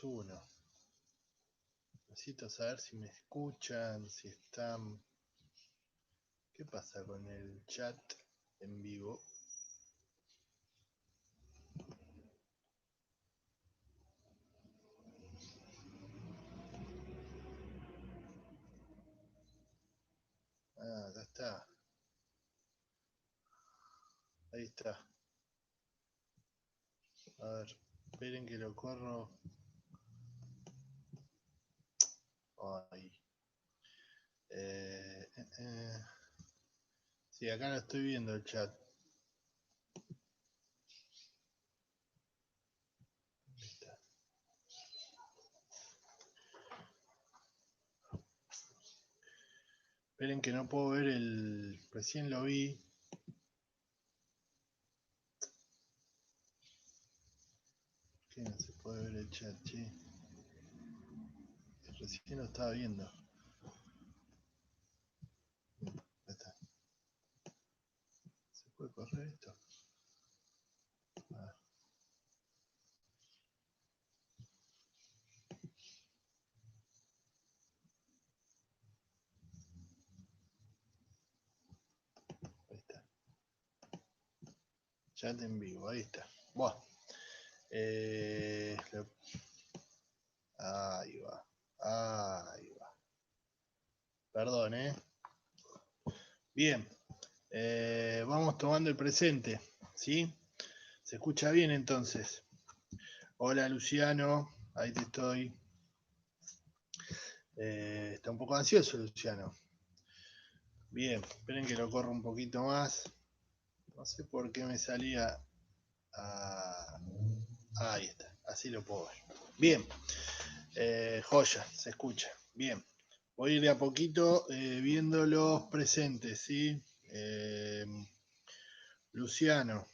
1. Necesito saber si me escuchan, si están... ¿Qué pasa con el chat en vivo? Ah, ya está. Ahí está. A ver, esperen que lo corro. Ay. Sí, acá lo estoy viendo el chat. Ahí está. Esperen que no puedo ver el... Recién lo vi. ¿Qué no se puede ver el chat, che? Recién lo estaba viendo. Ahí está. ¿Se puede correr esto? Ah. Ahí está. Chat en vivo, ahí está. Bueno. Ahí va. Ahí va. Perdón, Bien. Vamos tomando el presente, ¿sí? ¿Se escucha bien entonces? Hola Luciano, ahí te estoy. Está un poco ansioso Luciano. Bien, esperen que lo corro un poquito más. No sé por qué me salía... ahí está, así lo puedo ver. Bien, joya, se escucha. Bien, voy a ir de a poquito viendo los presentes, ¿sí? Luciano.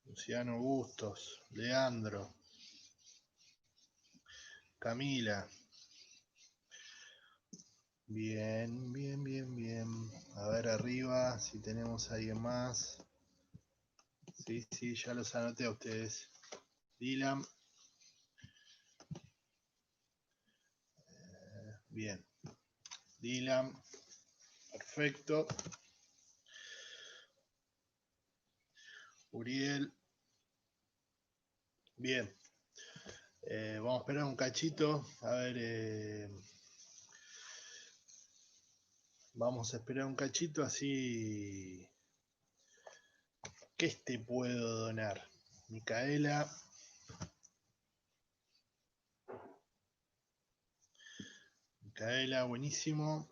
Luciano Bustos, Leandro, Camila. Bien, bien, bien, bien. A ver arriba si tenemos a alguien más. Sí, sí, ya los anoté a ustedes. Dylan. Bien. Dylan. Perfecto. Uriel. Bien. Vamos a esperar un cachito. A ver. Vamos a esperar un cachito así. ¿Qué te puedo donar? Micaela. Micaela, buenísimo.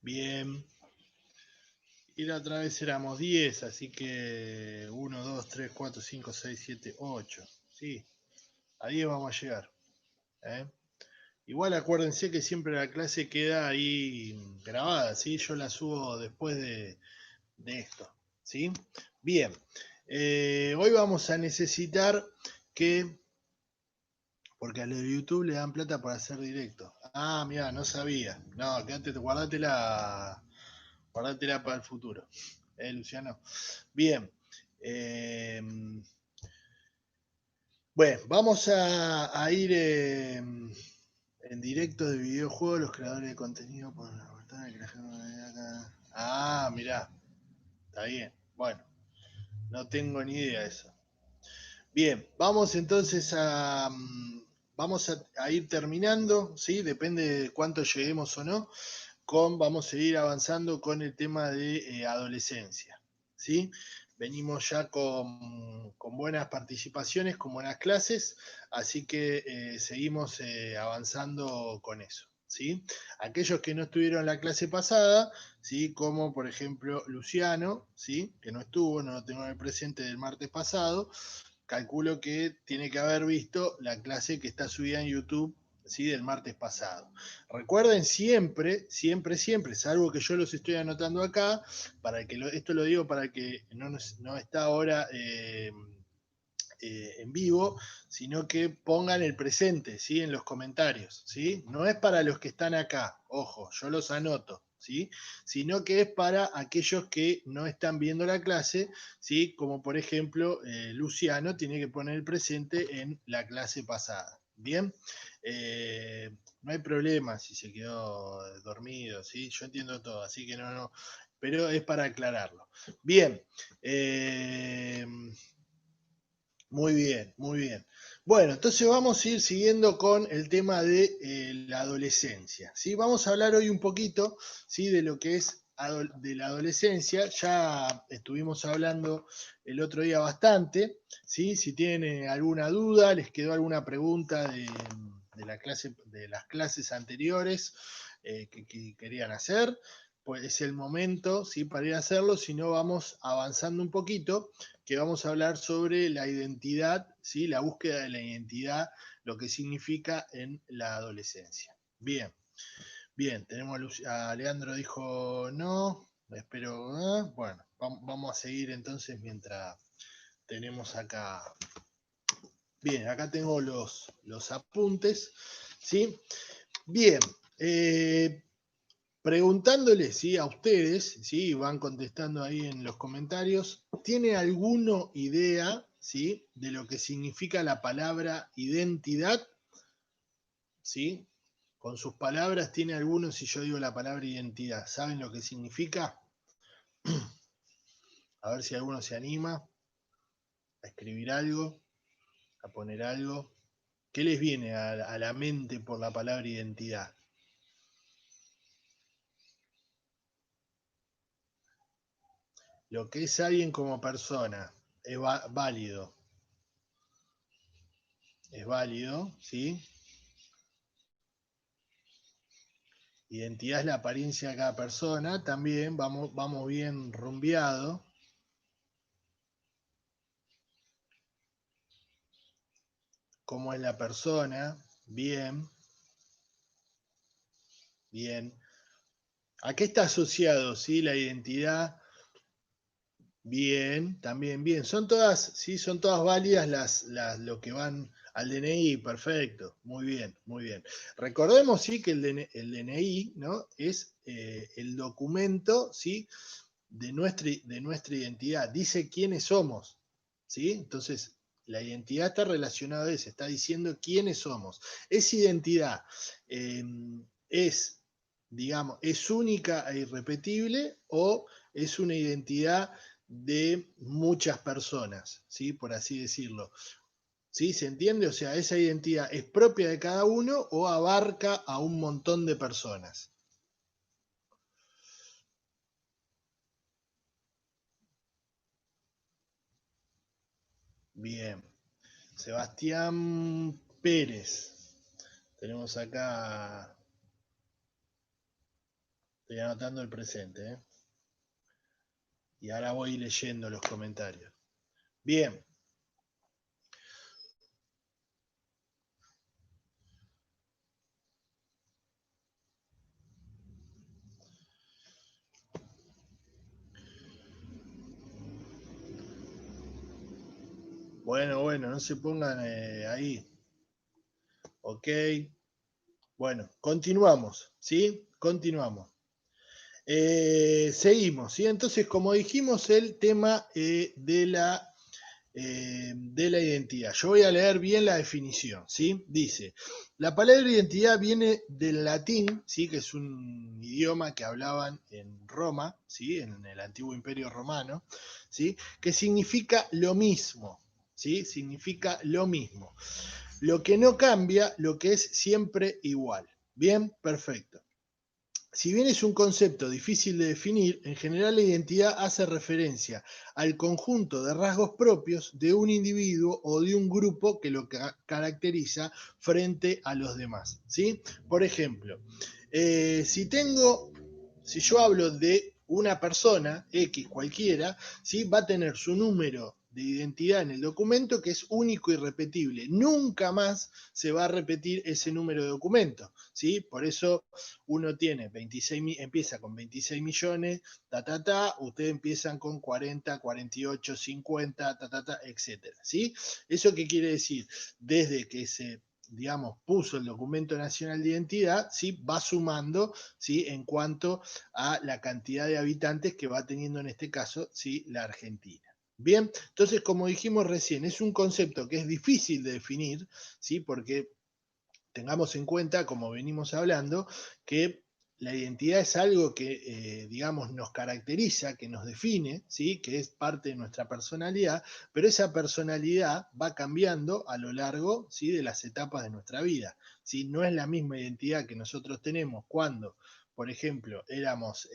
Bien. Y la otra vez éramos 10, así que 1, 2, 3, 4, 5, 6, 7, 8. Sí, a 10 vamos a llegar. ¿eh? Igual acuérdense que siempre la clase queda ahí grabada, ¿sí? Yo la subo después de esto, ¿sí? Bien, hoy vamos a necesitar que, porque a los de YouTube le dan plata para hacer directo. Ah, mira, no sabía. No, quédate, guardátela para el futuro. Luciano. Bien. Bueno, vamos a ir en directo de videojuegos, los creadores de contenido por la ventana que la gente ve acá. Ah, mirá, está bien. Bueno, no tengo ni idea de eso. Bien, vamos entonces vamos a ir terminando, ¿sí? Depende de cuánto lleguemos o no, vamos a ir avanzando con el tema de adolescencia, ¿sí? Venimos ya con buenas participaciones, con buenas clases, así que seguimos avanzando con eso, ¿sí? Aquellos que no estuvieron en la clase pasada, ¿sí? Como por ejemplo Luciano, ¿sí? Que no estuvo, no lo tengo en el presente del martes pasado, calculo que tiene que haber visto la clase que está subida en YouTube, ¿sí? Del martes pasado. Recuerden siempre, siempre, siempre, salvo que yo los estoy anotando acá, para que esto lo digo para que no está ahora en vivo, sino que pongan el presente, ¿sí? En los comentarios, ¿sí? No es para los que están acá, ojo, yo los anoto, ¿sí? Sino que es para aquellos que no están viendo la clase, ¿sí? Como por ejemplo, Luciano tiene que poner el presente en la clase pasada. Bien, no hay problema si se quedó dormido, ¿sí? Yo entiendo todo, así que no, pero es para aclararlo. Bien, muy bien, muy bien. Bueno, entonces vamos a ir siguiendo con el tema de la adolescencia, ¿sí? Vamos a hablar hoy un poquito, ¿sí? De lo que es de la adolescencia. Ya estuvimos hablando el otro día bastante, ¿sí? Si tienen alguna duda, les quedó alguna pregunta de la clase, de las clases anteriores que querían hacer, pues es el momento, ¿sí? Para ir a hacerlo. Si no, vamos avanzando un poquito, que vamos a hablar sobre la identidad, ¿sí? La búsqueda de la identidad, lo que significa en la adolescencia. Bien, bien, tenemos a Leandro dijo no, espero, bueno, vamos a seguir entonces mientras tenemos acá. Bien, acá tengo los apuntes, ¿sí? Bien, preguntándoles, ¿sí? A ustedes, ¿sí? Van contestando ahí en los comentarios, ¿tiene alguna idea, ¿sí? De lo que significa la palabra identidad? ¿Sí? Con sus palabras, ¿tiene alguno, si yo digo la palabra identidad, saben lo que significa? A ver si alguno se anima a escribir algo, a poner algo. ¿Qué les viene a la mente por la palabra identidad? Lo que es alguien como persona, es válido, ¿sí? Identidad es la apariencia de cada persona, también vamos bien rumbeado. ¿Cómo es la persona? Bien, bien. ¿A qué está asociado, sí, la identidad? Bien, también bien. Son todas, sí, son todas válidas lo que van al DNI, perfecto. Muy bien, muy bien. Recordemos, sí, que el DNI, ¿no? Es el documento, ¿sí? De nuestra identidad. Dice quiénes somos, ¿sí? Entonces, la identidad está relacionada a eso, está diciendo quiénes somos. Esa identidad eh, es, digamos, es única e irrepetible o es una identidad de muchas personas, ¿sí? Por así decirlo. ¿Sí? ¿Se entiende? O sea, esa identidad es propia de cada uno o abarca a un montón de personas. Bien. Sebastián Pérez. Tenemos acá, estoy anotando el presente, ¿eh? Y ahora voy leyendo los comentarios. Bien, bueno, no se pongan ahí. Ok, bueno, continuamos, ¿sí? Continuamos. Seguimos, ¿sí? Entonces, como dijimos, el tema de la identidad. Yo voy a leer bien la definición, ¿sí? Dice, la palabra identidad viene del latín, ¿sí? Que es un idioma que hablaban en Roma, ¿sí? En el antiguo imperio romano, ¿sí? Que significa lo mismo, ¿sí? Significa lo mismo. Lo que no cambia, lo que es siempre igual. Bien, perfecto. Si bien es un concepto difícil de definir, en general la identidad hace referencia al conjunto de rasgos propios de un individuo o de un grupo que lo caracteriza frente a los demás, ¿sí? Por ejemplo, si yo hablo de una persona, X cualquiera, ¿sí? Va a tener su número de identidad en el documento que es único y repetible. Nunca más se va a repetir ese número de documento, ¿sí? Por eso uno tiene 26, empieza con 26 millones, ustedes empiezan con 40, 48, 50, etcétera, ¿sí? ¿Eso qué quiere decir? Desde que se digamos, puso el documento nacional de identidad, ¿sí? Va sumando, ¿sí? En cuanto a la cantidad de habitantes que va teniendo en este caso, ¿sí? La Argentina. Bien, entonces como dijimos recién, es un concepto que es difícil de definir, ¿sí? Porque tengamos en cuenta, como venimos hablando, que la identidad es algo que, digamos, nos caracteriza, que nos define, ¿sí? Que es parte de nuestra personalidad, pero esa personalidad va cambiando a lo largo, ¿sí? De las etapas de nuestra vida, ¿sí? No es la misma identidad que nosotros tenemos cuando, por ejemplo, éramos,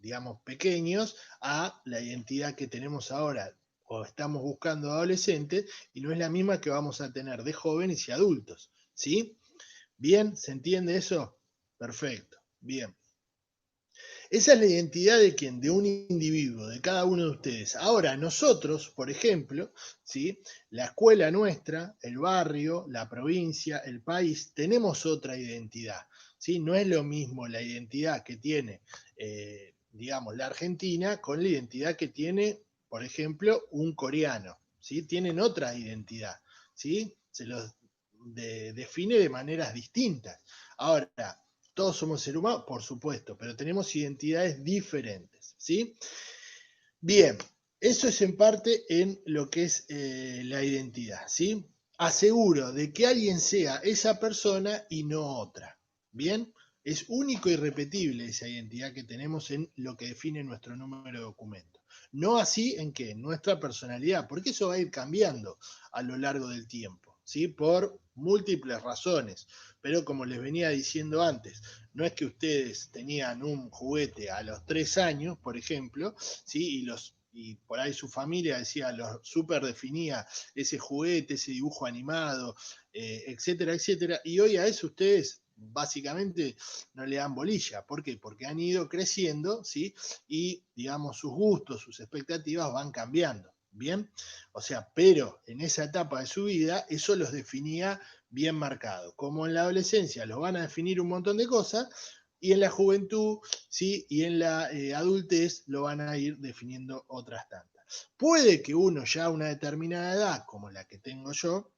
digamos, pequeños, a la identidad que tenemos ahora o estamos buscando adolescentes, y no es la misma que vamos a tener de jóvenes y adultos. ¿Sí? ¿Bien? ¿Se entiende eso? Perfecto. Bien. Esa es la identidad de quién, de un individuo, de cada uno de ustedes. Ahora, nosotros, por ejemplo, ¿sí? La escuela nuestra, el barrio, la provincia, el país, tenemos otra identidad. ¿Sí? No es lo mismo la identidad que tiene, digamos, la Argentina con la identidad que tiene, por ejemplo, un coreano. ¿Sí? Tienen otra identidad. ¿Sí? Se los define de maneras distintas. Ahora, todos somos seres humanos, por supuesto, pero tenemos identidades diferentes, ¿sí? Bien, eso es en parte en lo que es la identidad, ¿sí? Aseguro de que alguien sea esa persona y no otra, ¿bien? Es único y repetible esa identidad que tenemos en lo que define nuestro número de documento. No así en que nuestra personalidad, porque eso va a ir cambiando a lo largo del tiempo, ¿sí? Por múltiples razones. Pero como les venía diciendo antes, no es que ustedes tenían un juguete a los 3 años, por ejemplo, ¿sí? Y por ahí su familia decía, lo súper definía ese juguete, ese dibujo animado, etcétera, etcétera. Y hoy a eso ustedes básicamente no le dan bolilla. ¿Por qué? Porque han ido creciendo, ¿sí? Y, digamos, sus gustos, sus expectativas van cambiando. Bien, o sea, pero en esa etapa de su vida eso los definía bien marcado. Como en la adolescencia los van a definir un montón de cosas, y en la juventud, ¿sí? Y en la adultez lo van a ir definiendo otras tantas. Puede que uno ya a una determinada edad, como la que tengo yo,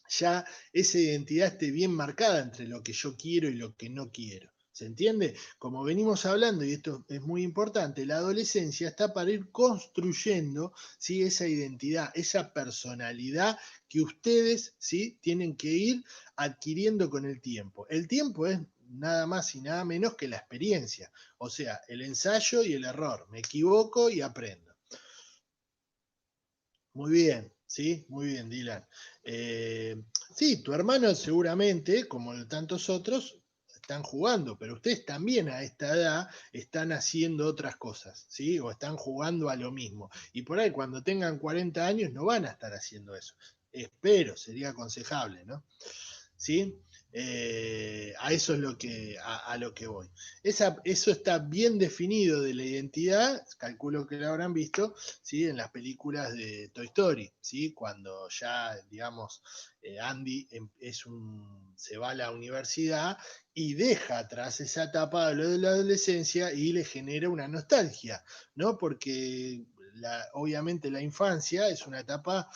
ya esa identidad esté bien marcada entre lo que yo quiero y lo que no quiero. ¿Se entiende? Como venimos hablando, y esto es muy importante, la adolescencia está para ir construyendo, ¿sí? Esa identidad, esa personalidad que ustedes, ¿sí? Tienen que ir adquiriendo con el tiempo. El tiempo es nada más y nada menos que la experiencia, o sea, el ensayo y el error. Me equivoco y aprendo. Muy bien, sí, muy bien, Dylan. Eh, sí, tu hermano seguramente, como tantos otros, están jugando, pero ustedes también a esta edad están haciendo otras cosas, ¿sí? O están jugando a lo mismo. Y por ahí cuando tengan 40 años no van a estar haciendo eso. Espero, sería aconsejable, ¿no? ¿Sí? A eso es lo que voy. Eso está bien definido de la identidad, calculo que lo habrán visto, ¿sí? En las películas de Toy Story, ¿sí? Cuando ya, digamos, Andy se va a la universidad y deja atrás esa etapa de lo de la adolescencia y le genera una nostalgia, ¿no? Porque obviamente la infancia es una etapa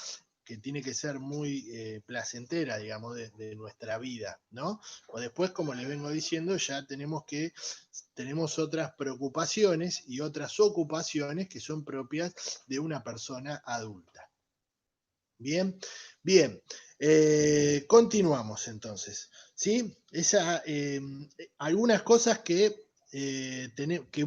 que tiene que ser muy placentera, digamos, de nuestra vida, ¿no? O después, como les vengo diciendo, ya tenemos otras preocupaciones y otras ocupaciones que son propias de una persona adulta. Bien, bien. Continuamos entonces. ¿Sí? Algunas cosas que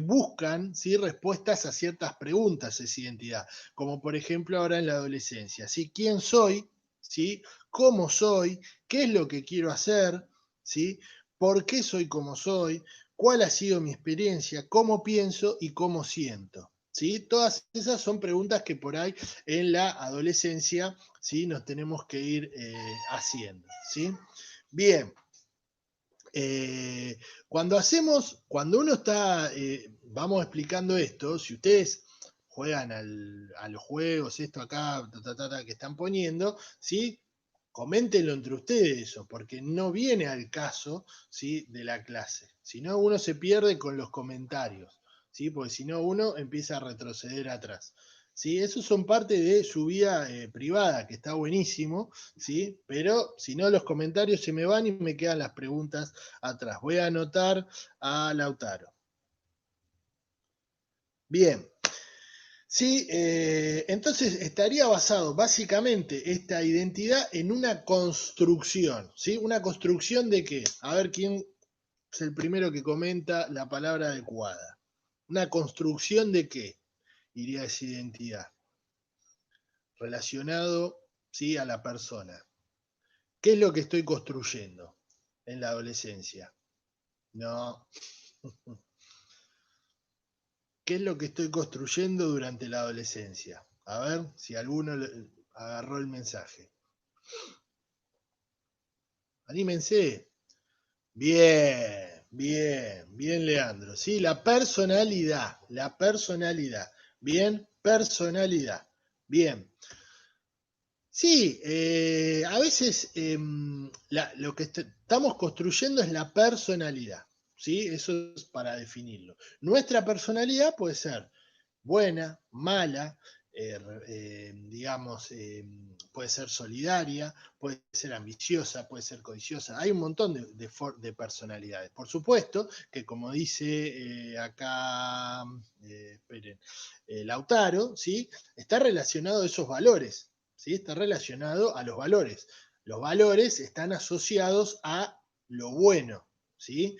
buscan, ¿sí? Respuestas a ciertas preguntas esa identidad, como por ejemplo ahora en la adolescencia. ¿Sí? ¿Quién soy? ¿Sí? ¿Cómo soy? ¿Qué es lo que quiero hacer? ¿Sí? ¿Por qué soy como soy? ¿Cuál ha sido mi experiencia? ¿Cómo pienso y cómo siento? ¿Sí? Todas esas son preguntas que por ahí en la adolescencia, ¿sí? Nos tenemos que ir haciendo. ¿Sí? Bien. Cuando uno está, vamos explicando esto, si ustedes juegan a los juegos, esto acá, que están poniendo, ¿sí? Coméntenlo entre ustedes eso, porque no viene al caso, ¿sí? De la clase. Si no, uno se pierde con los comentarios, ¿sí? Porque si no, uno empieza a retroceder atrás. ¿sí? Esos son parte de su vida privada, que está buenísimo, ¿sí? Pero si no, los comentarios se me van y me quedan las preguntas atrás. Voy a anotar a Lautaro. Bien. Sí, entonces estaría basado básicamente esta identidad en una construcción, ¿sí? ¿Una construcción de qué? A ver quién es el primero que comenta la palabra adecuada. ¿Una construcción de qué? Iría esa identidad. Relacionado, ¿sí? A la persona. ¿Qué es lo que estoy construyendo en la adolescencia? No. ¿Qué es lo que estoy construyendo durante la adolescencia? A ver si alguno agarró el mensaje. Anímense. Bien, bien, bien, Leandro. Sí, la personalidad, la personalidad. Bien, personalidad. Bien. Sí, a veces lo que estamos construyendo es la personalidad. ¿Sí? Eso es para definirlo. Nuestra personalidad puede ser buena, mala, digamos, puede ser solidaria, puede ser ambiciosa, puede ser codiciosa. Hay un montón de personalidades. Por supuesto que, como dice acá, esperen, Lautaro, ¿sí? Está relacionado a esos valores, ¿sí? Está relacionado a los valores. Los valores están asociados a lo bueno, ¿sí?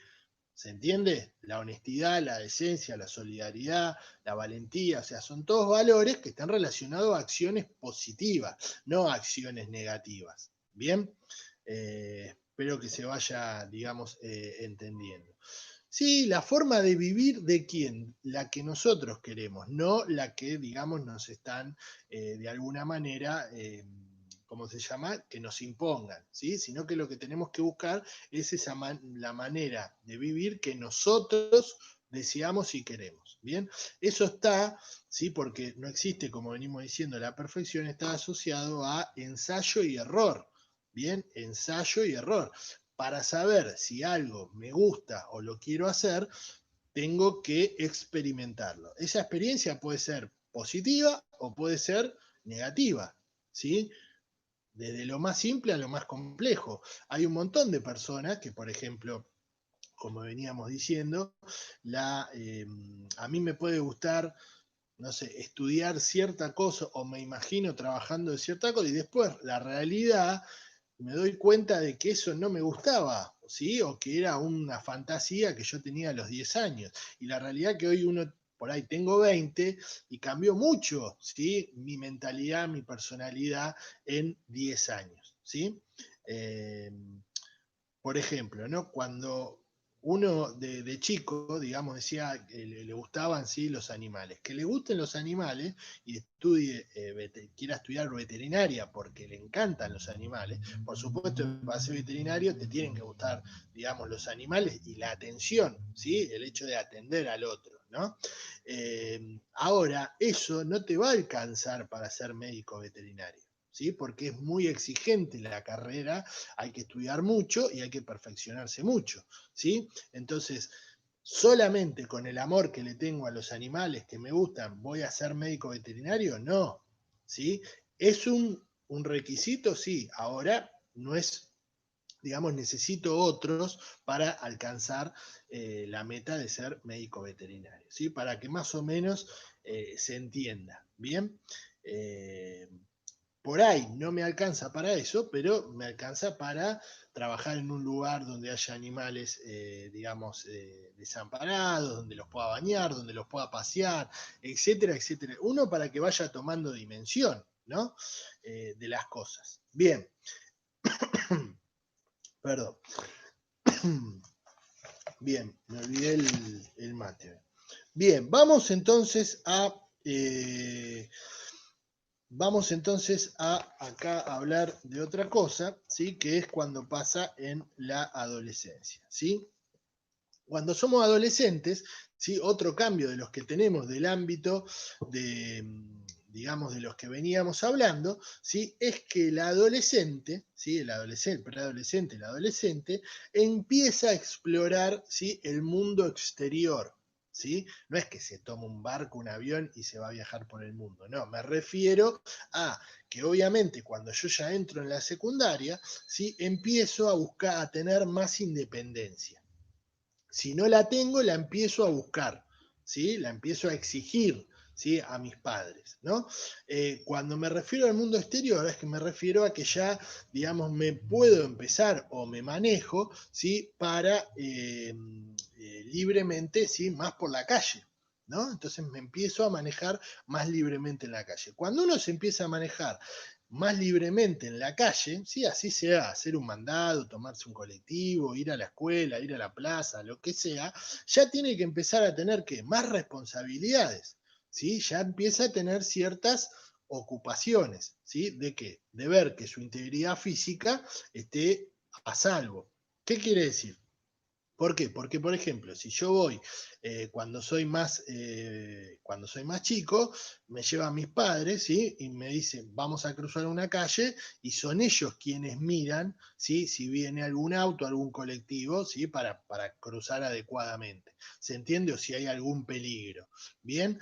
¿Se entiende? La honestidad, la decencia, la solidaridad, la valentía, o sea, son todos valores que están relacionados a acciones positivas, no a acciones negativas. ¿Bien? Espero que se vaya, digamos, entendiendo. Sí, la forma de vivir de quién, la que nosotros queremos, no la que, digamos, nos están de alguna manera, ¿cómo se llama? Que nos impongan, ¿sí? Sino que lo que tenemos que buscar es la manera de vivir que nosotros deseamos y queremos. Bien, eso está, ¿sí? Porque no existe, como venimos diciendo, la perfección está asociado a ensayo y error. Bien, ensayo y error. Para saber si algo me gusta o lo quiero hacer, tengo que experimentarlo. Esa experiencia puede ser positiva o puede ser negativa, ¿sí? Desde lo más simple a lo más complejo. Hay un montón de personas que, por ejemplo, como veníamos diciendo, a mí me puede gustar, no sé, estudiar cierta cosa o me imagino trabajando de cierta cosa y después la realidad me doy cuenta de que eso no me gustaba, ¿sí? O que era una fantasía que yo tenía a los 10 años. Y la realidad que hoy uno, por ahí tengo 20 y cambió mucho, ¿sí? Mi mentalidad, mi personalidad en 10 años, ¿sí? Eh, por ejemplo, ¿no? Cuando uno de chico, digamos, decía que le gustaban ¿sí? los animales, que le gusten los animales y quiera estudiar veterinaria porque le encantan los animales, por supuesto, para ser veterinario te tienen que gustar, digamos, los animales y la atención, ¿sí? El hecho de atender al otro, ¿no? Ahora, eso no te va a alcanzar para ser médico veterinario. ¿Sí? Porque es muy exigente la carrera, hay que estudiar mucho y hay que perfeccionarse mucho, ¿sí? Entonces, solamente con el amor que le tengo a los animales que me gustan, ¿voy a ser médico veterinario? No, ¿sí? ¿Es un requisito? Sí, ahora no es, digamos, necesito otros para alcanzar la meta de ser médico veterinario, ¿sí? Para que más o menos se entienda, ¿bien? Eh, por ahí no me alcanza para eso, pero me alcanza para trabajar en un lugar donde haya animales, digamos, desamparados, donde los pueda bañar, donde los pueda pasear, etcétera, etcétera. Uno para que vaya tomando dimensión, ¿no? De las cosas. Bien, perdón. Bien, me olvidé el mate. Bien, vamos entonces a acá a hablar de otra cosa, ¿sí? Que es cuando pasa en la adolescencia, ¿sí? Cuando somos adolescentes, ¿sí? Otro cambio de los que tenemos del ámbito de, digamos, de los que veníamos hablando, ¿sí? Es que el adolescente, ¿sí? El adolescente, preadolescente, el adolescente, empieza a explorar, ¿sí? El mundo exterior, ¿sí? No es que se toma un barco, un avión y se va a viajar por el mundo, no, me refiero a que obviamente cuando yo ya entro en la secundaria, ¿sí? Empiezo a buscar, a tener más independencia. Si no la tengo, la empiezo a buscar, ¿sí? La empiezo a exigir, ¿sí? A mis padres, ¿no? Cuando me refiero al mundo exterior, es que me refiero a que ya, digamos, me puedo empezar o me manejo, ¿sí? Para libremente, ¿sí? Más por la calle, ¿no? Entonces me empiezo a manejar más libremente en la calle. Cuando uno se empieza a manejar más libremente en la calle, ¿sí? Así sea hacer un mandado, tomarse un colectivo, ir a la escuela, ir a la plaza, lo que sea, ya tiene que empezar a tener que más responsabilidades, ¿sí? Ya empieza a tener ciertas ocupaciones, ¿sí? ¿De qué? De ver que su integridad física esté a salvo. ¿Qué quiere decir? ¿Por qué? Porque, por ejemplo, si yo voy cuando soy más chico, me llevan mis padres, ¿sí? Y me dicen, vamos a cruzar una calle, y son ellos quienes miran, ¿sí? Si viene algún auto, algún colectivo, ¿sí? Para cruzar adecuadamente. ¿Se entiende? O si hay algún peligro. Bien,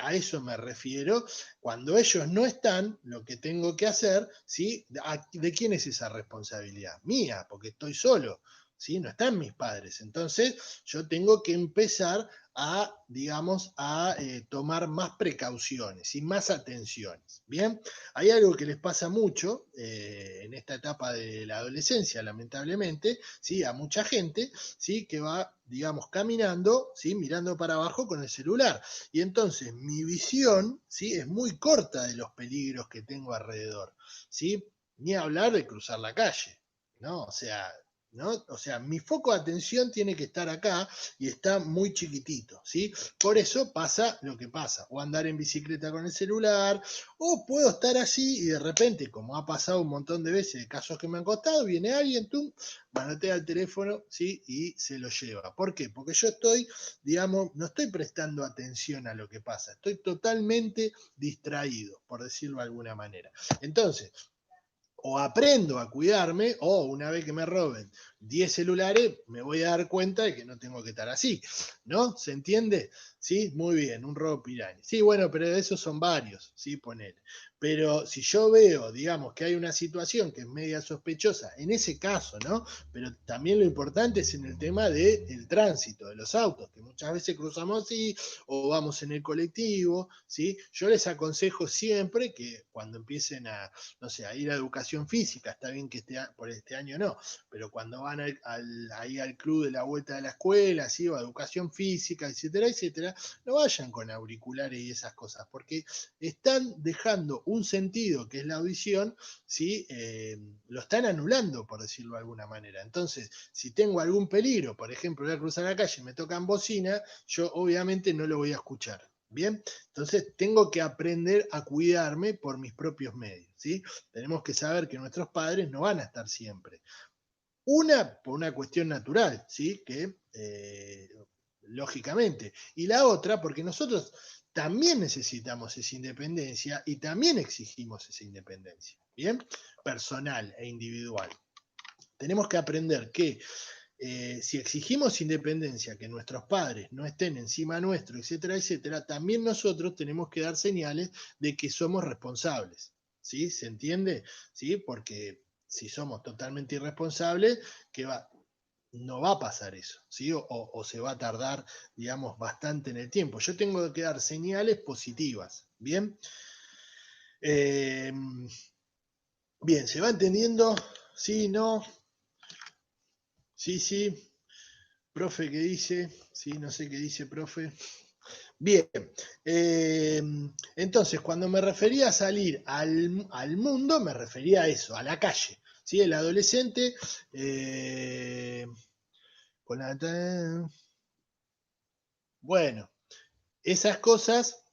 a eso me refiero. Cuando ellos no están, lo que tengo que hacer, ¿sí? ¿De quién es esa responsabilidad? Mía, porque estoy solo. ¿Sí? No están mis padres. Entonces yo tengo que empezar a, digamos, a tomar más precauciones y más atenciones. Bien, hay algo que les pasa mucho en esta etapa de la adolescencia, lamentablemente, ¿sí? A mucha gente, ¿sí? Que va, digamos, caminando, ¿sí? Mirando para abajo con el celular. Y entonces mi visión, ¿sí? Es muy corta de los peligros que tengo alrededor, ¿sí? Ni hablar de cruzar la calle, ¿no? O sea, ¿no? O sea, mi foco de atención tiene que estar acá y está muy chiquitito, ¿sí? Por eso pasa lo que pasa, o andar en bicicleta con el celular, o puedo estar así y de repente, como ha pasado un montón de veces, de casos que me han costado, viene alguien, tú manotea el teléfono, ¿sí? Y se lo lleva. ¿Por qué? Porque yo estoy, digamos, no estoy prestando atención a lo que pasa, estoy totalmente distraído, por decirlo de alguna manera. Entonces, o aprendo a cuidarme, o una vez que me roben 10 celulares, me voy a dar cuenta de que no tengo que estar así, ¿no? ¿Se entiende? Sí, muy bien, un robo piraña. Sí, bueno, pero de esos son varios, sí, ponele. Pero si yo veo, digamos, que hay una situación que es media sospechosa, en ese caso, ¿no? Pero también lo importante es en el tema del tránsito, de los autos, que muchas veces cruzamos así, o vamos en el colectivo, ¿sí? Yo les aconsejo siempre que cuando empiecen a, no sé, a ir a educación física, está bien que por este año no, pero cuando van ahí al club de la vuelta de la escuela, ¿sí? O a educación física, etcétera, etcétera, no vayan con auriculares y esas cosas, porque están dejando un sentido que es la audición, ¿sí? Lo están anulando, por decirlo de alguna manera. Entonces, si tengo algún peligro, por ejemplo, voy a cruzar la calle y me tocan bocina, yo obviamente no lo voy a escuchar. Bien, entonces tengo que aprender a cuidarme por mis propios medios, ¿sí? Tenemos que saber que nuestros padres no van a estar siempre. Una, por una cuestión natural, ¿sí? Que lógicamente. Y la otra, porque nosotros también necesitamos esa independencia y también exigimos esa independencia, ¿bien? Personal e individual. Tenemos que aprender que si exigimos independencia, que nuestros padres no estén encima nuestro, etcétera, etcétera, también nosotros tenemos que dar señales de que somos responsables. ¿Sí? ¿Se entiende? ¿Sí? Porque si somos totalmente irresponsables, ¿qué va? No va a pasar eso, ¿sí? O se va a tardar, digamos, bastante en el tiempo. Yo tengo que dar señales positivas, ¿bien? Eh, bien, ¿se va entendiendo? ¿Sí? ¿No? Sí, sí. Profe, ¿qué dice? Sí, no sé qué dice, profe. Bien, eh, entonces cuando me refería a salir al mundo, me refería a eso, a la calle. ¿Sí? El adolescente con la... Bueno, esas cosas,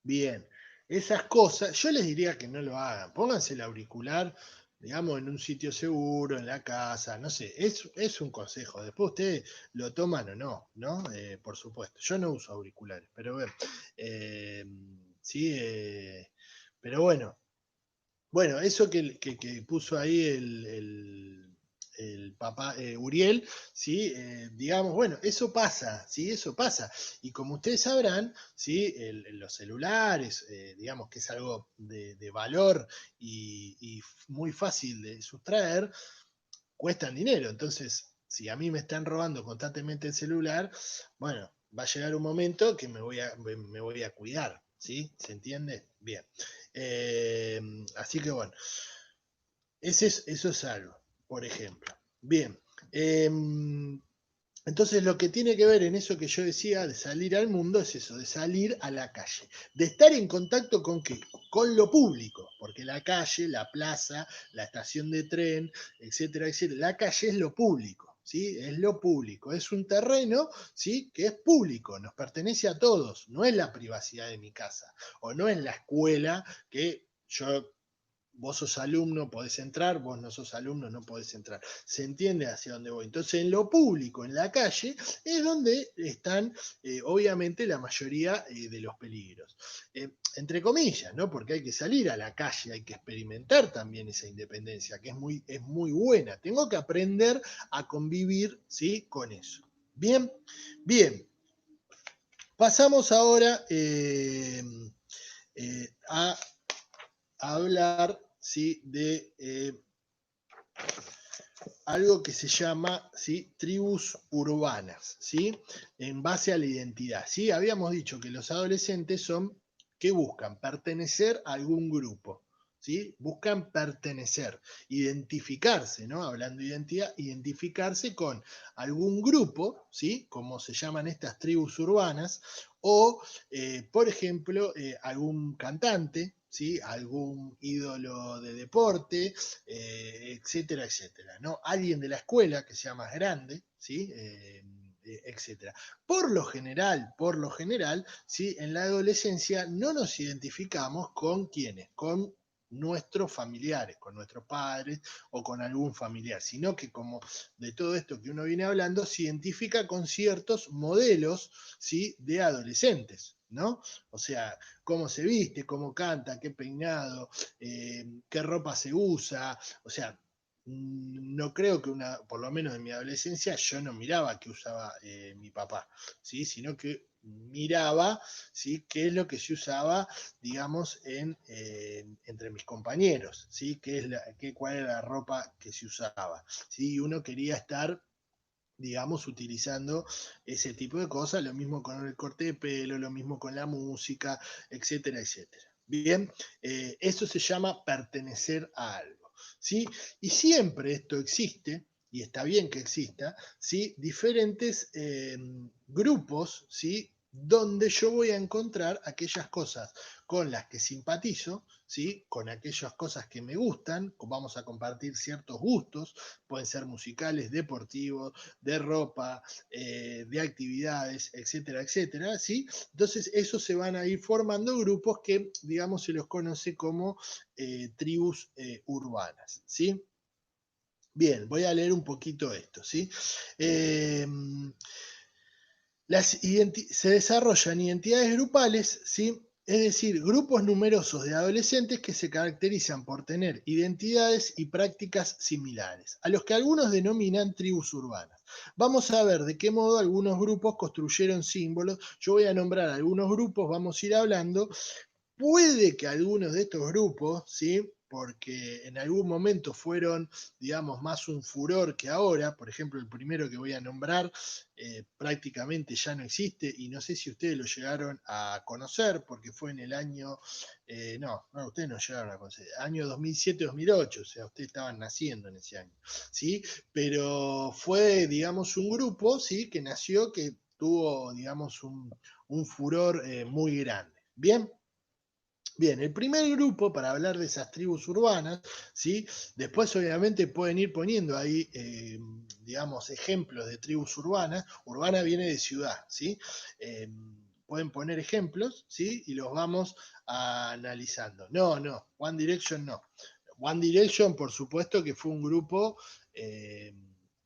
bien, esas cosas, yo les diría que no lo hagan. Pónganse el auricular, digamos, en un sitio seguro, en la casa, no sé, es un consejo. Después ustedes lo toman o no, ¿no? Por supuesto. Yo no uso auriculares, pero bueno, eh, sí, pero bueno, eso que puso ahí el papá Uriel, ¿sí? Digamos, bueno, eso pasa, ¿sí? Eso pasa. Y como ustedes sabrán, ¿sí? Los celulares, digamos que es algo de valor y muy fácil de sustraer, cuestan dinero. Entonces, si a mí me están robando constantemente el celular, bueno, va a llegar un momento que me voy a cuidar, ¿sí? ¿Se entiende? Bien. Así que bueno, eso es algo, por ejemplo. Bien. Eh, entonces lo que tiene que ver en eso que yo decía de salir al mundo es eso, de salir a la calle, de estar en contacto con qué, con lo público, porque la calle, la plaza, la estación de tren, etcétera, etcétera, la calle es lo público, ¿sí? Es lo público, es un terreno, ¿sí? Que es público, nos pertenece a todos, no es la privacidad de mi casa, o no es la escuela que yo vos sos alumno, podés entrar, vos no sos alumno, no podés entrar. ¿Se entiende hacia dónde voy? Entonces, en lo público, en la calle, es donde están, obviamente, la mayoría de los peligros. Entre comillas, ¿no? Porque hay que salir a la calle, hay que experimentar también esa independencia, que es muy buena. Tengo que aprender a convivir, ¿sí? Con eso. Bien, bien. Pasamos ahora a hablar, ¿sí? De algo que se llama, ¿sí? Tribus urbanas, ¿sí? En base a la identidad, ¿sí? Habíamos dicho que los adolescentes son que buscan pertenecer a algún grupo, ¿sí? Buscan pertenecer, identificarse, ¿no? Hablando de identidad, identificarse con algún grupo, ¿sí? Como se llaman estas tribus urbanas, o, por ejemplo, algún cantante, ¿sí? Algún ídolo de deporte, etcétera, etcétera, ¿no? Alguien de la escuela que sea más grande, ¿sí? Etcétera. Por lo general, ¿sí? En la adolescencia no nos identificamos con quiénes, con nuestros familiares, con nuestros padres o con algún familiar, sino que como de todo esto que uno viene hablando, se identifica con ciertos modelos, ¿sí? De adolescentes, ¿no? O sea, cómo se viste, cómo canta, qué peinado, qué ropa se usa, o sea, no creo que por lo menos en mi adolescencia, yo no miraba qué usaba mi papá, ¿sí? Sino que miraba, ¿sí? Qué es lo que se usaba, digamos, entre mis compañeros, ¿sí? Cuál era la ropa que se usaba, ¿sí? Uno quería estar, digamos, utilizando ese tipo de cosas, lo mismo con el corte de pelo, lo mismo con la música, etcétera, etcétera. Bien, eso se llama pertenecer a algo, ¿sí? Y siempre esto existe, y está bien que exista, ¿sí? Diferentes grupos, ¿sí? Donde yo voy a encontrar aquellas cosas con las que simpatizo, ¿sí? Con aquellas cosas que me gustan, vamos a compartir ciertos gustos, pueden ser musicales, deportivos, de ropa, de actividades, etcétera, etcétera, ¿sí? Entonces, esos se van a ir formando grupos que, digamos, se los conoce como tribus urbanas, ¿sí? Bien, voy a leer un poquito esto, ¿sí? Eh, se desarrollan identidades grupales, ¿sí? Es decir, grupos numerosos de adolescentes que se caracterizan por tener identidades y prácticas similares, a los que algunos denominan tribus urbanas. Vamos a ver de qué modo algunos grupos construyeron símbolos. Yo voy a nombrar algunos grupos, vamos a ir hablando. Puede que algunos de estos grupos, ¿sí? Porque en algún momento fueron, digamos, más un furor que ahora. Por ejemplo, el primero que voy a nombrar prácticamente ya no existe y no sé si ustedes lo llegaron a conocer porque fue en el año, no, ustedes no llegaron a conocer, año 2007-2008, o sea, ustedes estaban naciendo en ese año, ¿sí? Pero fue, digamos, un grupo, ¿sí? Que nació, que tuvo, digamos, un furor muy grande. Bien. Bien, el primer grupo para hablar de esas tribus urbanas, ¿sí? Después obviamente pueden ir poniendo ahí, digamos, ejemplos de tribus urbanas. Urbana viene de ciudad, ¿sí? Eh, Pueden poner ejemplos, ¿sí? Y los vamos analizando. No, One Direction no. One Direction, por supuesto que fue un grupo,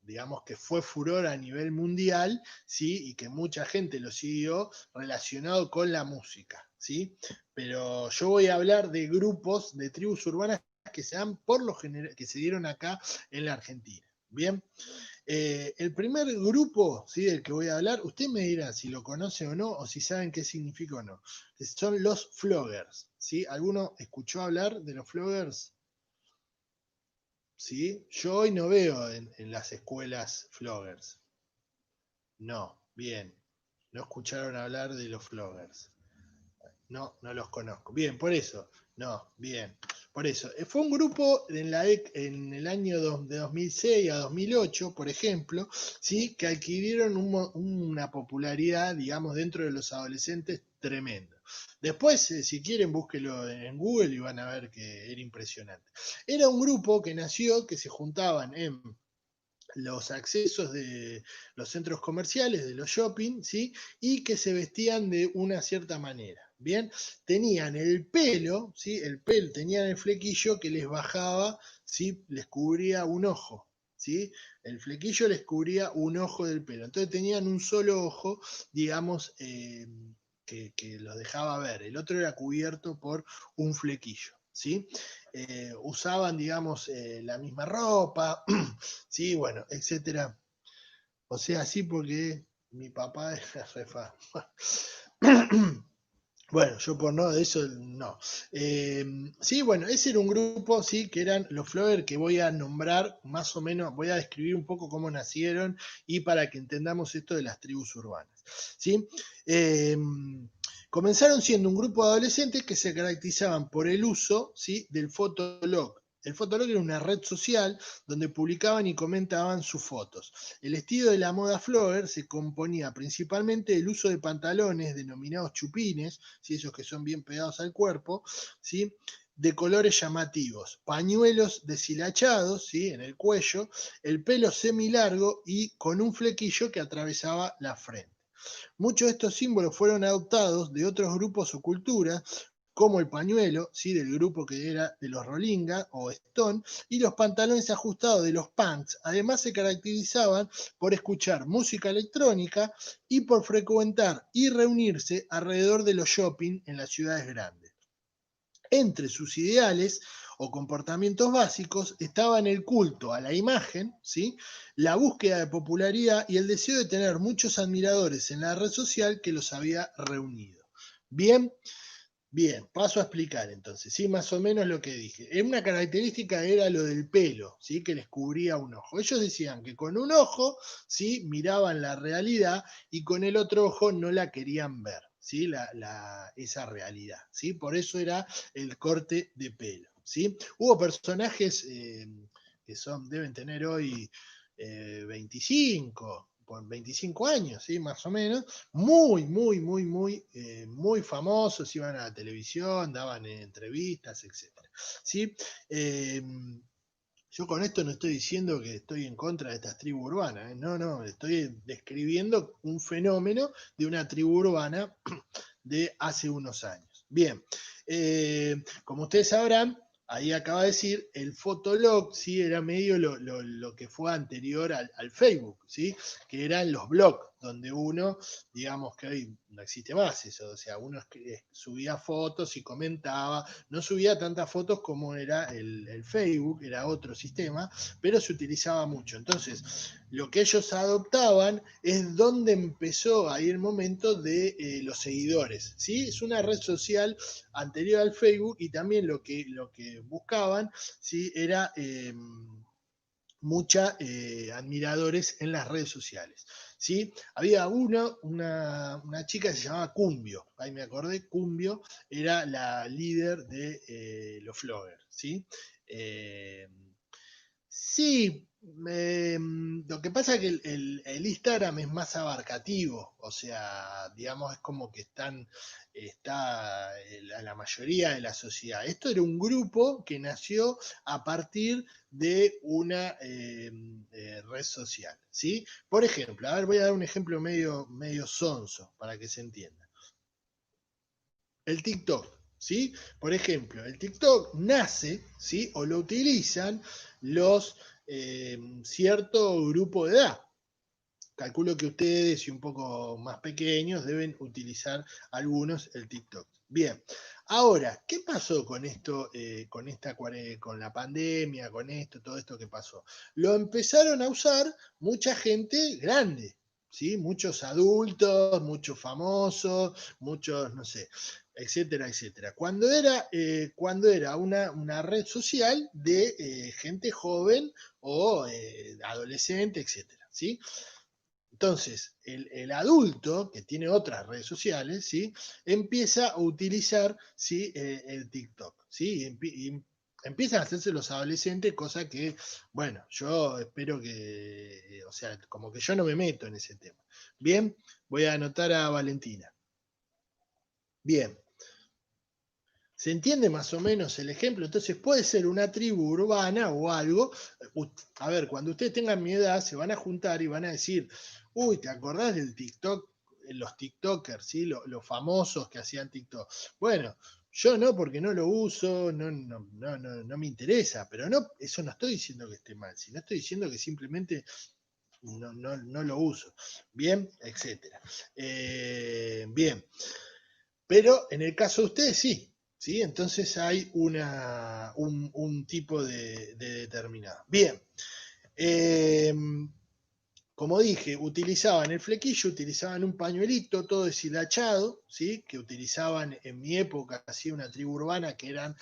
digamos, que fue furor a nivel mundial, ¿sí? Y que mucha gente lo siguió relacionado con la música, ¿sí? Pero yo voy a hablar de grupos, de tribus urbanas que se dan por lo general, que se dieron acá en la Argentina. Bien. El primer grupo, ¿sí?, del que voy a hablar, usted me dirá si lo conoce o no, o si saben qué significa o no. Son los floggers, ¿sí? ¿Alguno escuchó hablar de los floggers? ¿Sí? Yo hoy no veo en las escuelas floggers. No, bien. No escucharon hablar de los floggers. No, no los conozco. Bien, por eso. No, bien. Por eso. Fue un grupo en el año de 2006 a 2008, por ejemplo, ¿sí?, que adquirieron una popularidad, digamos, dentro de los adolescentes tremenda. Después, si quieren, búsquelo en Google y van a ver que era impresionante. Era un grupo que nació, que se juntaban en los accesos de los centros comerciales, de los shopping, ¿sí?, y que se vestían de una cierta manera. Bien, tenían el pelo, ¿sí?, tenían el flequillo que les bajaba, ¿sí?, les cubría un ojo, ¿sí? El flequillo les cubría un ojo del pelo. Entonces tenían un solo ojo, digamos, que los dejaba ver. El otro era cubierto por un flequillo, ¿sí? Usaban, digamos, la misma ropa, sí, bueno, etcétera. O sea, sí, porque mi papá era refa. Bueno, yo por no, de eso no. Sí, bueno, ese era un grupo, sí, que eran los Flower, que voy a nombrar más o menos, voy a describir un poco cómo nacieron y para que entendamos esto de las tribus urbanas, ¿sí? Eh, Comenzaron siendo un grupo de adolescentes que se caracterizaban por el uso, ¿sí?, del Fotolog. El Fotolog era una red social donde publicaban y comentaban sus fotos. El estilo de la moda flogger se componía principalmente del uso de pantalones denominados chupines, ¿sí?, esos que son bien pegados al cuerpo, ¿sí?, de colores llamativos, pañuelos deshilachados, ¿sí?, en el cuello, el pelo semilargo y con un flequillo que atravesaba la frente. Muchos de estos símbolos fueron adoptados de otros grupos o culturas, como el pañuelo, ¿sí?, del grupo que era de los Rolinga o Stone, y los pantalones ajustados de los punks. Además se caracterizaban por escuchar música electrónica y por frecuentar y reunirse alrededor de los shopping en las ciudades grandes. Entre sus ideales o comportamientos básicos estaban el culto a la imagen, ¿sí?, la búsqueda de popularidad y el deseo de tener muchos admiradores en la red social que los había reunido. Bien, bien, paso a explicar entonces, ¿sí?, más o menos lo que dije. Una característica era lo del pelo, ¿sí?, que les cubría un ojo. Ellos decían que con un ojo, ¿sí?, miraban la realidad y con el otro ojo no la querían ver, ¿sí?, esa realidad, ¿sí? Por eso era el corte de pelo, ¿sí? Hubo personajes que deben tener hoy 25, por 25 años, ¿sí?, más o menos, muy famosos, iban a la televisión, daban entrevistas, etcétera, ¿sí? Eh, yo con esto no estoy diciendo que estoy en contra de estas tribus urbanas, ¿eh? No, no, estoy describiendo un fenómeno de una tribu urbana de hace unos años. Bien, como ustedes sabrán, ahí acaba de decir, el Fotolog, ¿sí?, era medio lo que fue anterior al Facebook, ¿sí?, que eran los blogs, donde uno, digamos que hoy no existe más eso, o sea, uno subía fotos y comentaba, no subía tantas fotos como era el Facebook, era otro sistema, pero se utilizaba mucho. Entonces, lo que ellos adoptaban es donde empezó ahí el momento de los seguidores, ¿sí? Es una red social anterior al Facebook y también lo que buscaban, ¿sí?, era admiradores en las redes sociales, ¿sí? Había una chica que se llamaba Cumbio, ahí me acordé, Cumbio era la líder de los Floggers, ¿sí? Eh, Sí, lo que pasa es que el Instagram es más abarcativo, o sea, digamos, es como que está la mayoría de la sociedad. Esto era un grupo que nació a partir de una red social, ¿sí? Por ejemplo, a ver, voy a dar un ejemplo medio sonso para que se entienda. El TikTok, ¿sí? Por ejemplo, el TikTok nace, ¿sí?, o lo utilizan los cierto grupo de edad. calculo que ustedes y un poco más pequeños deben utilizar algunos el TikTok. Bien, ahora, ¿qué pasó con esto, con la pandemia, con esto, todo esto que pasó? Lo empezaron a usar mucha gente grande, ¿sí? Muchos adultos, muchos famosos, muchos, no sé, etcétera, etcétera. Cuando era una red social de gente joven o adolescente, etcétera, ¿sí? Entonces, el adulto que tiene otras redes sociales, ¿sí? Empieza a utilizar, ¿sí? El TikTok, ¿sí? Y empiezan a hacerse los adolescentes, cosa que, bueno, yo espero que, o sea, como que yo no me meto en ese tema. Bien, voy a anotar a Valentina. Bien, ¿se entiende más o menos el ejemplo? Entonces puede ser una tribu urbana o algo. A ver, cuando ustedes tengan mi edad, se van a juntar y van a decir, uy, ¿te acordás del TikTok? Los TikTokers, ¿sí? Los famosos que hacían TikTok. Bueno, yo no, porque no lo uso, no me interesa, pero no, eso no estoy diciendo que esté mal, sino estoy diciendo que simplemente no lo uso. Bien, etcétera. Bien. Pero en el caso de ustedes sí, ¿sí? Entonces hay un tipo de determinado. Bien, eh, como dije, utilizaban el flequillo, utilizaban un pañuelito todo deshilachado, ¿sí? Que utilizaban en mi época, así una tribu urbana que eran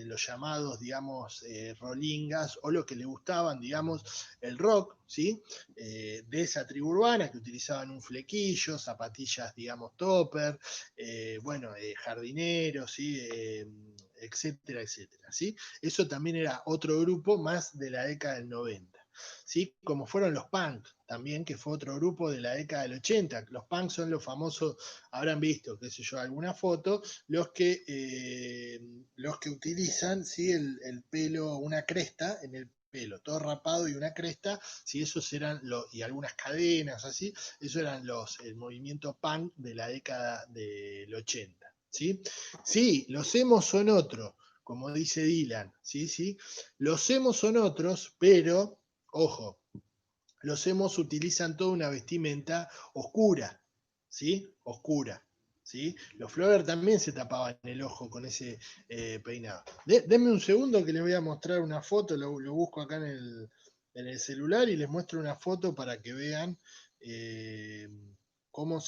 los llamados, digamos, rolingas o lo que le gustaban, digamos, el rock, ¿sí? De esa tribu urbana que utilizaban un flequillo, zapatillas, digamos, topper, bueno, jardineros, ¿sí? Etcétera, etcétera, ¿sí? Eso también era otro grupo más de la década del 90. ¿Sí? Como fueron los punk también, que fue otro grupo de la década del 80. Los punk son los famosos, habrán visto, qué sé yo, alguna foto, los que utilizan, ¿sí? El pelo, una cresta en el pelo, todo rapado y una cresta, ¿sí? Esos eran y algunas cadenas, así, eso eran el movimiento punk de la década del 80. ¿Sí? Sí, los emos son otros, como dice Dylan, ¿sí? ¿Sí? Los emos son otros, pero ojo, los emos utilizan toda una vestimenta oscura, ¿sí? Oscura, ¿sí? Los Flower también se tapaban el ojo con ese peinado. Denme un segundo que les voy a mostrar una foto, lo busco acá en el celular y les muestro una foto para que vean eh, cómo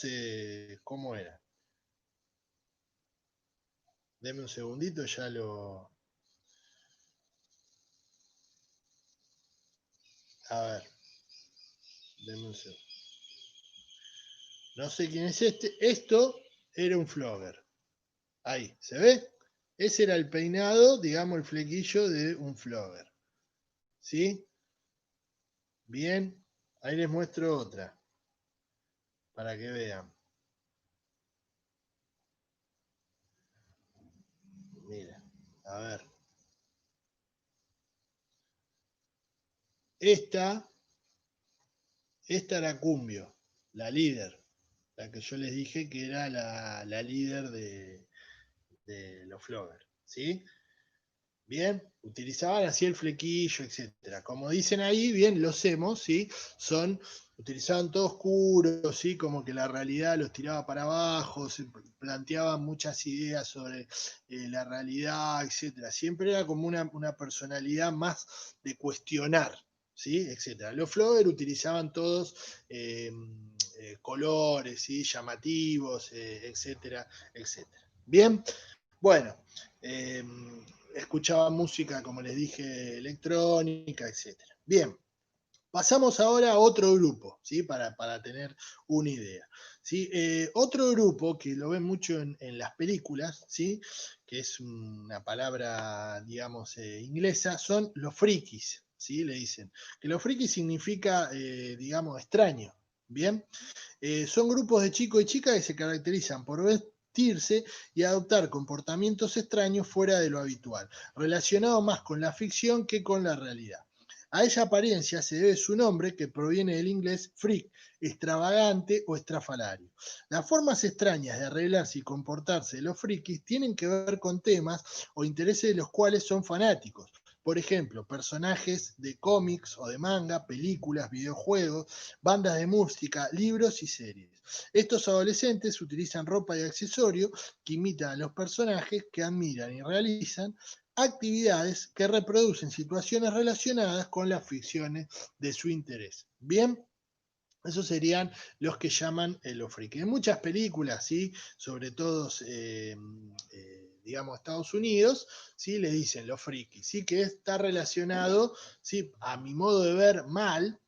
era. Denme un segundito, ya lo... A ver, denme un segundo. No sé quién es este. Esto era un flogger. Ahí, ¿se ve? Ese era el peinado, digamos, el flequillo de un flogger. ¿Sí? Bien. Ahí les muestro otra, para que vean. Mira, a ver. Esta, esta era Cumbio, la líder. La que yo les dije que era la líder de los floggers. ¿Sí? Bien, utilizaban así el flequillo, etcétera. Como dicen ahí, bien, los emos, ¿sí? Utilizaban todo oscuro, ¿sí? Como que la realidad los tiraba para abajo, se planteaban muchas ideas sobre la realidad, etcétera. Siempre era como una personalidad más de cuestionar, ¿sí? Etcétera. Los Flower utilizaban todos colores, ¿sí? Llamativos, etcétera, etcétera. Bien, bueno. Eh, Escuchaba música, como les dije, electrónica, etcétera. Bien, pasamos ahora a otro grupo, ¿sí? Para tener una idea. ¿Sí? Otro grupo que lo ven mucho en las películas, ¿sí? Que es una palabra, digamos, inglesa, son los frikis, ¿sí? Le dicen. Que los frikis significa, digamos, extraño. Bien, son grupos de chicos y chicas que se caracterizan por vestirse y adoptar comportamientos extraños fuera de lo habitual, relacionado más con la ficción que con la realidad. A esa apariencia se debe su nombre, que proviene del inglés freak, extravagante o estrafalario. Las formas extrañas de arreglarse y comportarse de los frikis tienen que ver con temas o intereses de los cuales son fanáticos. Por ejemplo, personajes de cómics o de manga, películas, videojuegos, bandas de música, libros y series. Estos adolescentes utilizan ropa y accesorios que imitan a los personajes que admiran y realizan actividades que reproducen situaciones relacionadas con las ficciones de su interés. Bien, esos serían los que llaman los frikis. En muchas películas, ¿sí? Sobre todo, digamos, Estados Unidos, ¿sí? Le dicen los frikis, ¿sí? Que está relacionado, ¿sí? A mi modo de ver mal,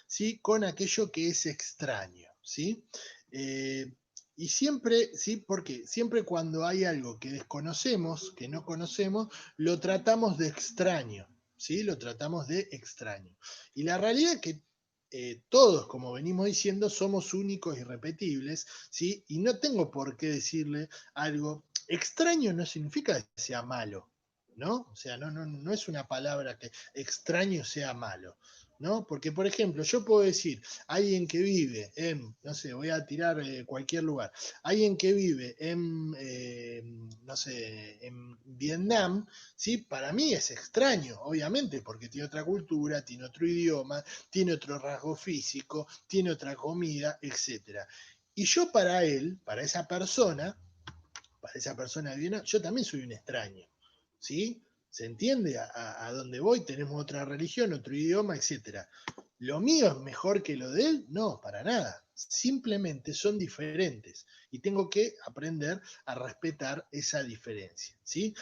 ¿sí? Con aquello que es extraño, ¿sí? Eh, y siempre, ¿sí? Porque siempre cuando hay algo que desconocemos, que no conocemos, lo tratamos de extraño, ¿sí? Lo tratamos de extraño. Y la realidad es que todos, como venimos diciendo, somos únicos y repetibles, ¿sí? Y no tengo por qué decirle algo. Extraño no significa que sea malo, ¿no? O sea, no es una palabra que extraño sea malo, ¿no? Porque, por ejemplo, yo puedo decir, alguien que vive en, no sé, voy a tirar cualquier lugar, alguien que vive en, no sé, en Vietnam, ¿sí? Para mí es extraño, obviamente, porque tiene otra cultura, tiene otro idioma, tiene otro rasgo físico, tiene otra comida, etc. Y yo para él, para esa persona bien, yo también soy un extraño, ¿sí? ¿Se entiende a dónde voy? Tenemos otra religión, otro idioma, etc. ¿Lo mío es mejor que lo de él? No, para nada. Simplemente son diferentes y tengo que aprender a respetar esa diferencia, ¿sí?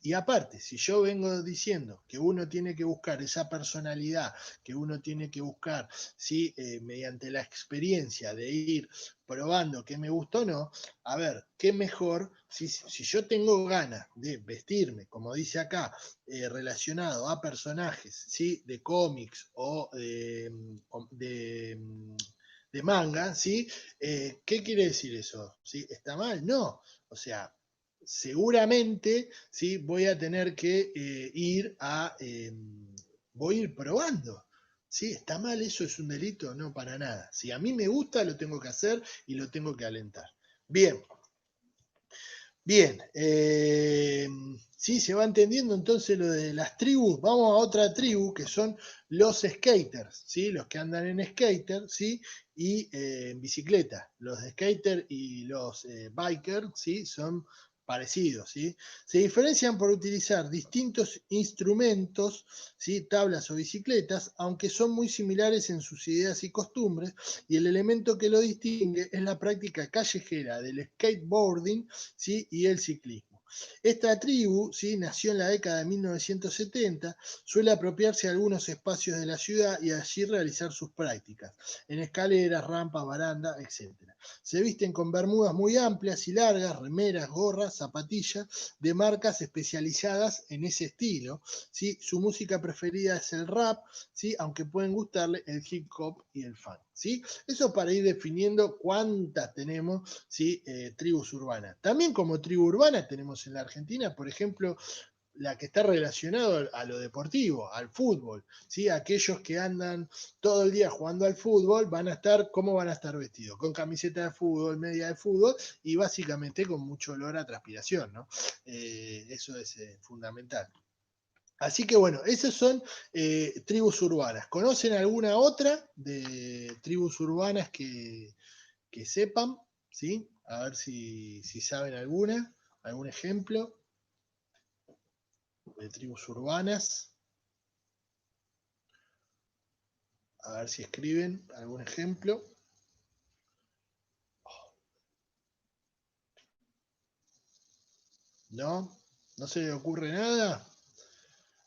Y aparte, si yo vengo diciendo que uno tiene que buscar esa personalidad, que uno tiene que buscar, ¿sí? Mediante la experiencia de ir probando qué me gusta o no, a ver, qué mejor, si yo tengo ganas de vestirme, como dice acá, relacionado a personajes, ¿sí? De cómics o de, de manga, ¿sí? ¿Qué quiere decir eso? ¿Sí? ¿Está mal? No. O sea, seguramente, ¿sí? Voy a tener que ir a... voy a ir probando. ¿Sí? ¿Está mal eso? ¿Es un delito? No, para nada. Si a mí me gusta, lo tengo que hacer y lo tengo que alentar. Bien, bien. Sí, se va entendiendo entonces lo de las tribus. Vamos a otra tribu que son los skaters, ¿sí? Los que andan en skater, ¿sí? Y en bicicleta. Los de skater y los bikers, ¿sí? Son parecidos, ¿sí? Se diferencian por utilizar distintos instrumentos, ¿sí? Tablas o bicicletas, aunque son muy similares en sus ideas y costumbres, y el elemento que lo distingue es la práctica callejera del skateboarding, ¿sí? Y el ciclismo. Esta tribu, ¿sí? Nació en la década de 1970, suele apropiarse de algunos espacios de la ciudad y allí realizar sus prácticas, en escaleras, rampas, barandas, etc. Se visten con bermudas muy amplias y largas, remeras, gorras, zapatillas de marcas especializadas en ese estilo, ¿sí? Su música preferida es el rap, ¿sí? Aunque pueden gustarle el hip hop y el funk, ¿sí? Eso para ir definiendo cuántas tenemos, ¿sí? Tribus urbanas. También como tribu urbana tenemos en la Argentina, por ejemplo, la que está relacionado a lo deportivo, al fútbol, ¿sí? Aquellos que andan todo el día jugando al fútbol van a estar, ¿cómo van a estar vestidos? Con camiseta de fútbol, media de fútbol y básicamente con mucho olor a transpiración, ¿no? Eso es fundamental. Así que bueno, esas son tribus urbanas. ¿Conocen alguna otra de tribus urbanas que sepan? ¿Sí? A ver si saben alguna, algún ejemplo de tribus urbanas. A ver si escriben algún ejemplo. ¿No? ¿No se les ocurre nada?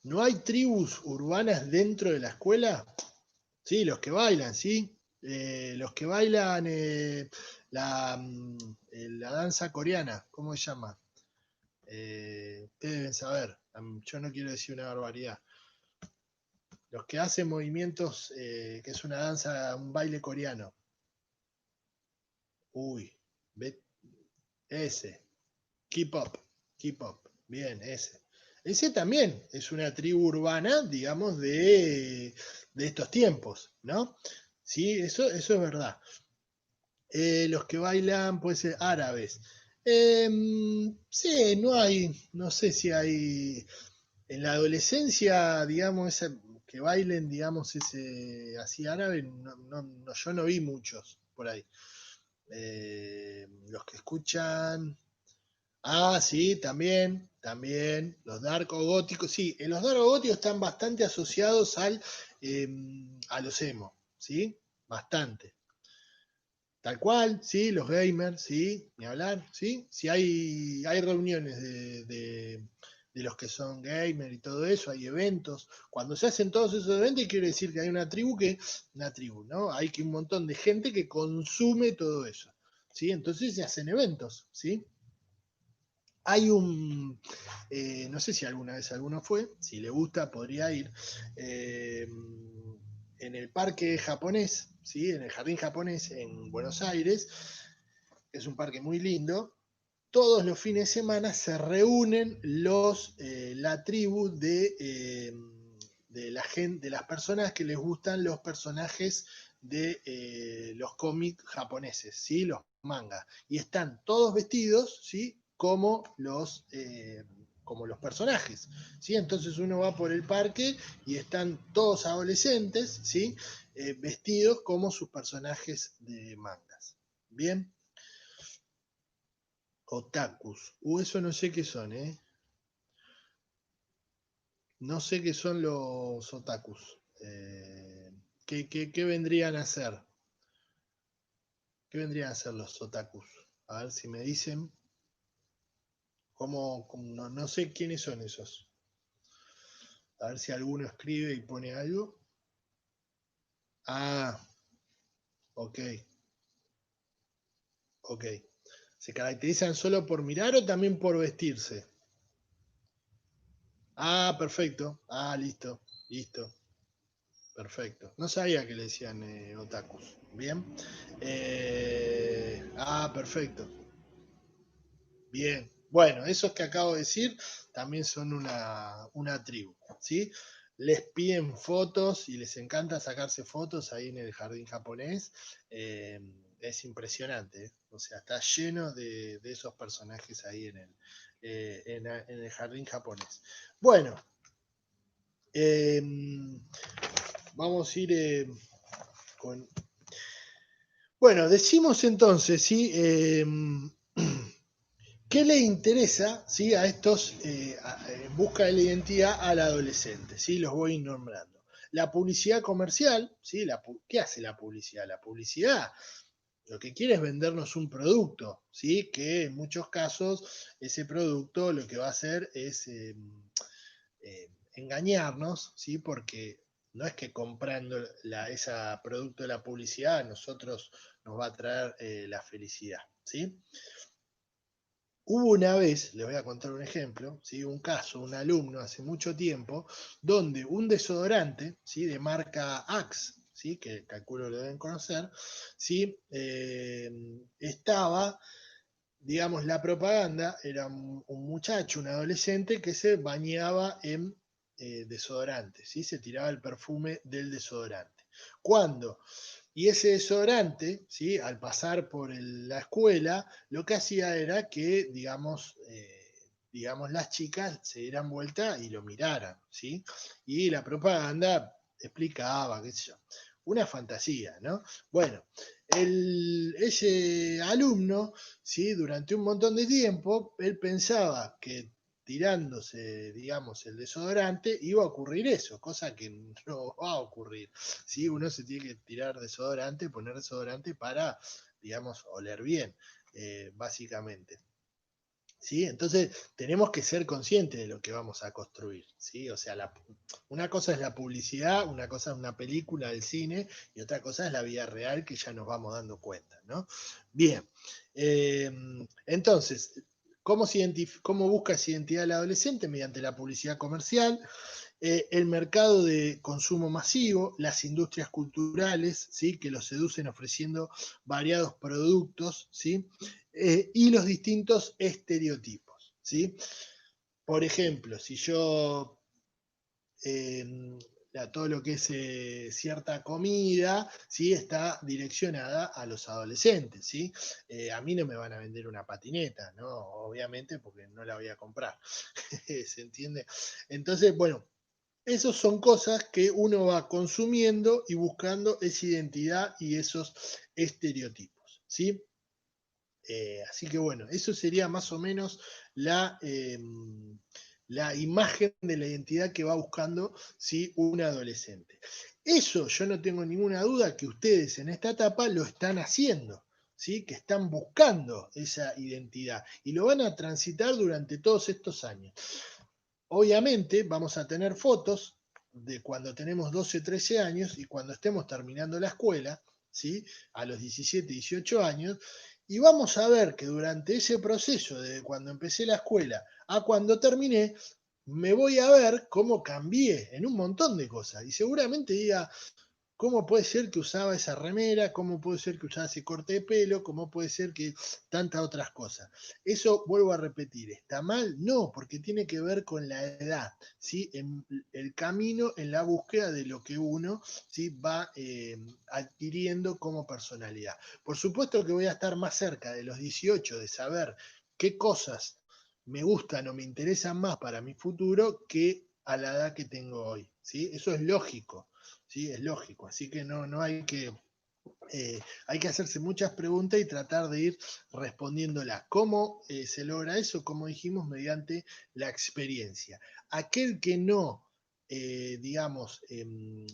¿No hay tribus urbanas dentro de la escuela? Sí, los que bailan, ¿sí? Los que bailan la danza coreana, ¿cómo se llama? Ustedes deben saber, yo no quiero decir una barbaridad. Los que hacen movimientos, que es una danza, un baile coreano. Uy, ese, keep up, keep up, bien, ese. Ese también es una tribu urbana, digamos, de estos tiempos, ¿no? Sí, eso es verdad. Los que bailan pueden ser árabes. Sí, no hay, no sé si hay. en la adolescencia, digamos, que bailen, digamos, ese así árabe, yo no vi muchos por ahí. Los que escuchan. Ah, sí, también, los dark o góticos, sí, los dark o góticos están bastante asociados a los emo, ¿sí? Bastante. Tal cual, sí, los gamers, sí, ni hablar, sí. Si hay reuniones de los que son gamers y todo eso, hay eventos. Cuando se hacen todos esos eventos, quiere decir que hay una tribu, ¿no? Hay que un montón de gente que consume todo eso, ¿sí? Entonces se hacen eventos, ¿sí? Hay no sé si alguna vez alguno fue, si le gusta podría ir, eh, en el parque japonés, ¿sí? En el jardín japonés en Buenos Aires, es un parque muy lindo. Todos los fines de semana se reúnen la tribu de la gente, de las personas que les gustan los personajes de los cómics japoneses, ¿sí? Los mangas. Y están todos vestidos, ¿sí? Como los personajes, ¿sí? Entonces uno va por el parque y están todos adolescentes, ¿sí? Vestidos como sus personajes de mangas. Bien. Otakus. Eso no sé qué son, ¿eh? No sé qué son los otakus. ¿Qué vendrían a ser? ¿Qué vendrían a ser los otakus? A ver si me dicen. No sé quiénes son esos. A ver si alguno escribe y pone algo. Ah, ok, ok. ¿Se caracterizan solo por mirar o también por vestirse? Ah, perfecto. Ah, listo, listo. Perfecto. No sabía que le decían otakus. Bien. Perfecto. Bien. Bueno, esos que acabo de decir también son una tribu, ¿sí? Les piden fotos y les encanta sacarse fotos ahí en el jardín japonés. Eh, es impresionante, ¿eh? O sea, está lleno de esos personajes ahí en el jardín japonés. Bueno, eh, vamos a ir con. Bueno, decimos entonces, ¿sí? ¿Qué le interesa, ¿sí? A estos, en busca de la identidad al adolescente? ¿Sí? Los voy nombrando. La publicidad comercial, ¿sí? ¿Qué hace la publicidad? La publicidad lo que quiere es vendernos un producto, ¿sí? Que en muchos casos ese producto lo que va a hacer es engañarnos, ¿sí? Porque no es que comprando ese producto de la publicidad a nosotros nos va a traer la felicidad, ¿sí? Hubo una vez, les voy a contar un ejemplo, ¿sí? Un caso, un alumno hace mucho tiempo, donde un desodorante, ¿sí? De marca Axe, ¿sí? Que calculo lo deben conocer, ¿sí? Estaba, digamos, la propaganda, era un muchacho, un adolescente que se bañaba en desodorante, ¿sí? Se tiraba el perfume del desodorante. Cuando y ese desodorante, ¿sí? Al pasar por la escuela, lo que hacía era que, digamos, las chicas se dieran vuelta y lo miraran, ¿sí? Y la propaganda explicaba, qué sé yo, una fantasía, ¿no? Bueno, ese alumno, ¿sí? Durante un montón de tiempo, él pensaba que tirándose, digamos, el desodorante, iba a ocurrir eso, cosa que no va a ocurrir. ¿Sí? Uno se tiene que tirar desodorante, poner desodorante para, digamos, oler bien, básicamente. ¿Sí? Entonces tenemos que ser conscientes de lo que vamos a construir, ¿sí? O sea, una cosa es la publicidad, una cosa es una película del cine y otra cosa es la vida real que ya nos vamos dando cuenta, ¿no? Bien, eh, entonces, ¿cómo busca esa identidad el adolescente? Mediante la publicidad comercial, el mercado de consumo masivo, las industrias culturales, ¿sí? Que los seducen ofreciendo variados productos, ¿sí? Y los distintos estereotipos, ¿sí? Por ejemplo, si yo, eh, todo lo que es cierta comida, ¿sí? Está direccionada a los adolescentes, ¿sí? A mí no me van a vender una patineta, ¿no? Obviamente porque no la voy a comprar, ¿se entiende? Entonces, bueno, esas son cosas que uno va consumiendo y buscando esa identidad y esos estereotipos, ¿sí? Así que bueno, eso sería más o menos la, la imagen de la identidad que va buscando, ¿sí? Un adolescente. Eso yo no tengo ninguna duda que ustedes en esta etapa lo están haciendo, ¿sí? Que están buscando esa identidad y lo van a transitar durante todos estos años. Obviamente vamos a tener fotos de cuando tenemos 12, 13 años y cuando estemos terminando la escuela, ¿sí? A los 17, 18 años, y vamos a ver que durante ese proceso, de cuando empecé la escuela a cuando terminé, me voy a ver cómo cambié en un montón de cosas. Y seguramente diga, ¿cómo puede ser que usaba esa remera? ¿Cómo puede ser que usaba ese corte de pelo? ¿Cómo puede ser que tantas otras cosas? Eso, vuelvo a repetir, ¿está mal? No, porque tiene que ver con la edad, ¿sí? En el camino en la búsqueda de lo que uno, ¿sí? Va adquiriendo como personalidad. Por supuesto que voy a estar más cerca de los 18, de saber qué cosas me gustan o me interesan más para mi futuro que a la edad que tengo hoy, ¿sí? Eso es lógico. ¿Sí? Es lógico, así que no hay que hacerse muchas preguntas y tratar de ir respondiéndolas. ¿Cómo se logra eso? Como dijimos, mediante la experiencia. Aquel que no, digamos,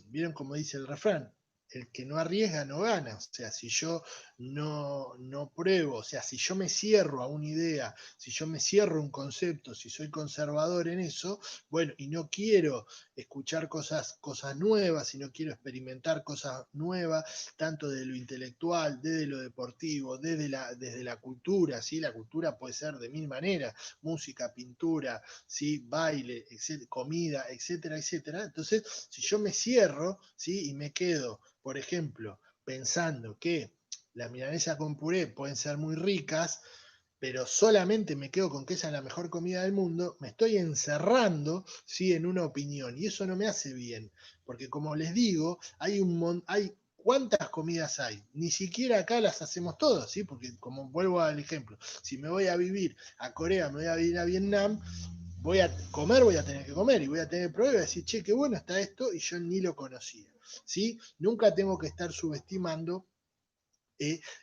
vieron como dice el refrán, el que no arriesga no gana. O sea, si yo no pruebo, o sea, si yo me cierro a una idea, si yo me cierro a un concepto, si soy conservador en eso, bueno, y no quiero escuchar cosas nuevas, si no quiero experimentar cosas nuevas, tanto de lo intelectual, desde lo deportivo, desde la cultura, ¿sí? La cultura puede ser de mil maneras, música, pintura, ¿sí? Baile, etcétera, comida, etcétera, etcétera. Entonces, si yo me cierro, ¿sí? Y me quedo, por ejemplo, pensando que las milanesas con puré pueden ser muy ricas, pero solamente me quedo con que esa es la mejor comida del mundo, me estoy encerrando, ¿sí? En una opinión y eso no me hace bien, porque como les digo, hay ¿cuántas comidas hay? Ni siquiera acá las hacemos todas, ¿sí? Porque como vuelvo al ejemplo, si me voy a vivir a Corea, me voy a vivir a Vietnam, voy a tener que comer y voy a tener que probar y voy a decir, che, qué bueno está esto y yo ni lo conocía, ¿sí? Nunca tengo que estar subestimando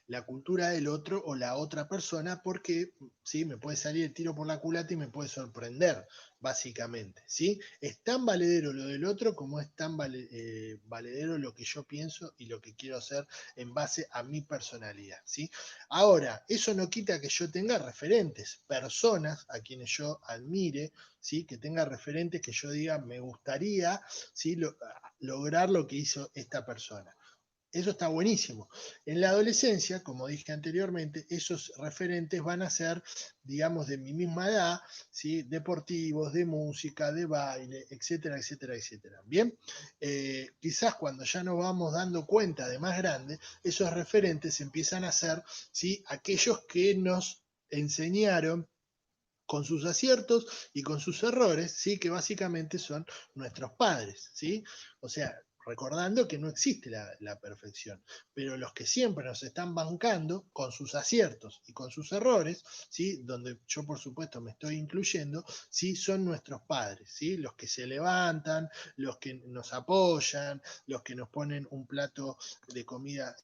la cultura del otro o la otra persona porque ¿sí? Me puede salir el tiro por la culata y me puede sorprender, básicamente. ¿Sí? Es tan valedero lo del otro como es tan valedero lo que yo pienso y lo que quiero hacer en base a mi personalidad. ¿Sí? Ahora, eso no quita que yo tenga referentes, personas a quienes yo admire, ¿sí? Que tenga referentes que yo diga, me gustaría ¿sí? Lograr lo que hizo esta persona. Eso está buenísimo. En la adolescencia, como dije anteriormente, esos referentes van a ser, digamos, de mi misma edad, ¿sí? Deportivos, de música, de baile, etcétera, etcétera, etcétera. Bien, quizás cuando ya nos vamos dando cuenta de más grande, esos referentes empiezan a ser, ¿sí? Aquellos que nos enseñaron con sus aciertos y con sus errores, ¿sí? Que básicamente son nuestros padres, ¿sí? O sea, recordando que no existe la perfección, pero los que siempre nos están bancando con sus aciertos y con sus errores, ¿sí? Donde yo por supuesto me estoy incluyendo, ¿sí? Son nuestros padres, ¿sí? Los que se levantan, los que nos apoyan, los que nos ponen un plato de comida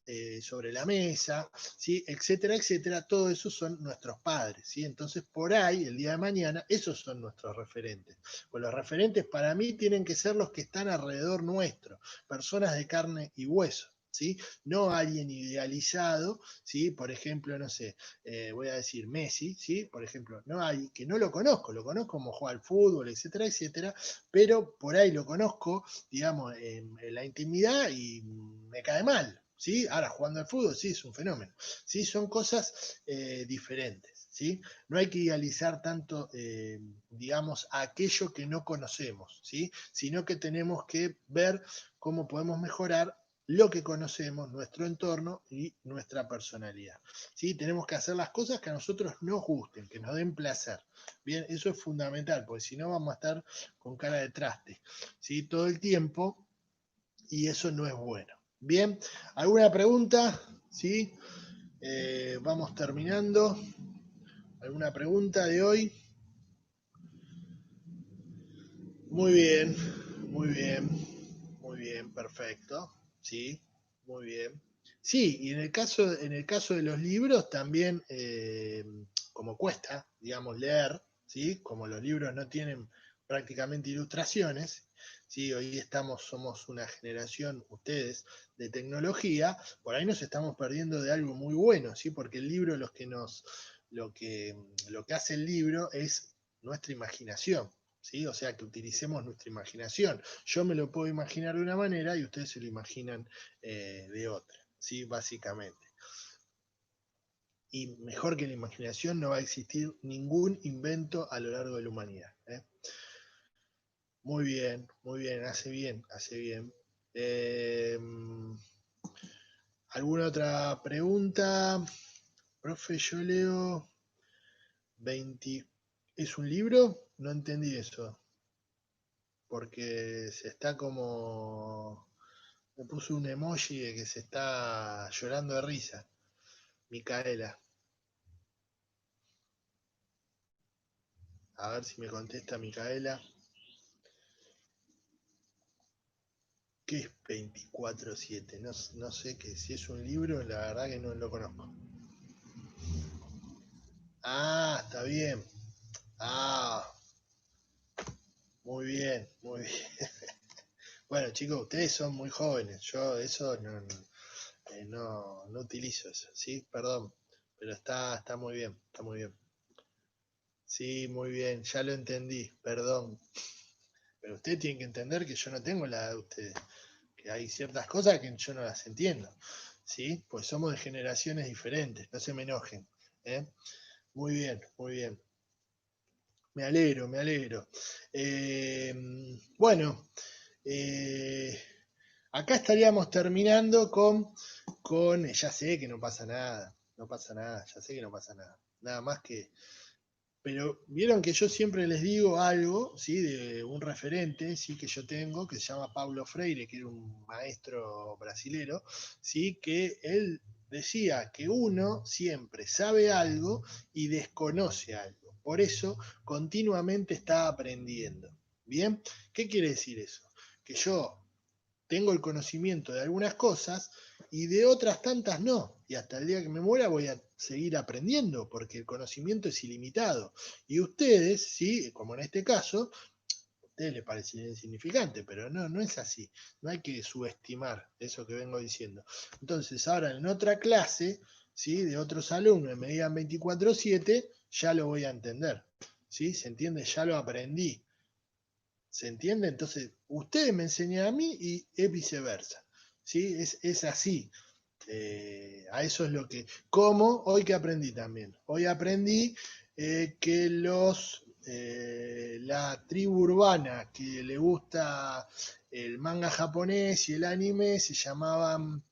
sobre la mesa, ¿sí? Etcétera, etcétera, todo eso son nuestros padres, ¿sí? Entonces, por ahí, el día de mañana, esos son nuestros referentes. Pues los referentes para mí tienen que ser los que están alrededor nuestro, personas de carne y hueso. ¿Sí? No alguien idealizado, ¿sí? Por ejemplo, no sé, voy a decir Messi, ¿sí? Por ejemplo, no hay, que no lo conozco como juega al fútbol, etcétera, etcétera, pero por ahí lo conozco, digamos, en la intimidad y me cae mal, ¿sí? Ahora jugando al fútbol, sí, es un fenómeno, ¿sí? Son cosas diferentes, ¿sí? No hay que idealizar tanto, digamos, aquello que no conocemos, ¿sí? Sino que tenemos que ver cómo podemos mejorar lo que conocemos, nuestro entorno y nuestra personalidad. ¿Sí? Tenemos que hacer las cosas que a nosotros nos gusten, que nos den placer. Bien, eso es fundamental, porque si no vamos a estar con cara de traste, ¿sí? Todo el tiempo, y eso no es bueno. Bien, ¿alguna pregunta? ¿Sí? Vamos terminando. ¿Alguna pregunta de hoy? Muy bien, muy bien, muy bien, perfecto. Sí, muy bien. Sí, y en el caso de los libros también, como cuesta, digamos, leer, ¿sí? Como los libros no tienen prácticamente ilustraciones, ¿sí? Hoy somos una generación, ustedes, de tecnología, por ahí nos estamos perdiendo de algo muy bueno, ¿sí? Porque el libro lo que, lo que hace el libro es nuestra imaginación. ¿Sí? O sea, que utilicemos nuestra imaginación. Yo me lo puedo imaginar de una manera y ustedes se lo imaginan de otra, ¿sí? Básicamente. Y mejor que la imaginación no va a existir ningún invento a lo largo de la humanidad. Muy bien, hace bien, hace bien. Eh, ¿Alguna otra pregunta? Profe, yo leo 20... ¿Es un libro? No entendí eso. Porque se está como... Me puso un emoji de que se está llorando de risa. Micaela. A ver si me contesta Micaela. ¿Qué es 24/7? No, no sé que si es un libro, la verdad que no lo conozco. Ah, está bien. Ah, muy bien, muy bien. Bueno, chicos, ustedes son muy jóvenes. Yo eso no utilizo eso. Sí, perdón. Pero está muy bien, está muy bien. Sí, muy bien, ya lo entendí, perdón. Pero ustedes tienen que entender que yo no tengo la edad de ustedes, que hay ciertas cosas que yo no las entiendo, ¿sí? Pues somos de generaciones diferentes, no se me enojen, ¿eh? Muy bien, muy bien. Me alegro, me alegro. Eh, bueno, eh, acá estaríamos terminando ya sé que no pasa nada, no pasa nada, ya sé que no pasa nada. Nada más que pero vieron que yo siempre les digo algo, ¿sí? De un referente, ¿sí? Que yo tengo, que se llama Paulo Freire, que era un maestro brasilero, ¿sí? Que él decía que uno siempre sabe algo y desconoce algo. Por eso continuamente está aprendiendo. ¿Bien? ¿Qué quiere decir eso? Que yo tengo el conocimiento de algunas cosas y de otras tantas no. Y hasta el día que me muera voy a seguir aprendiendo porque el conocimiento es ilimitado. Y ustedes, sí, como en este caso, a ustedes les parece insignificante, pero no es así. No hay que subestimar eso que vengo diciendo. Entonces, ahora en otra clase, ¿sí? De otros alumnos me digan 24/7, ya lo voy a entender. ¿Sí? ¿Se entiende? Ya lo aprendí. ¿Se entiende? Entonces, ustedes me enseñan a mí y es viceversa. ¿Sí? Es así. A eso es lo que... Como hoy que aprendí también. Hoy aprendí que la tribu urbana que le gusta el manga japonés y el anime se llamaban,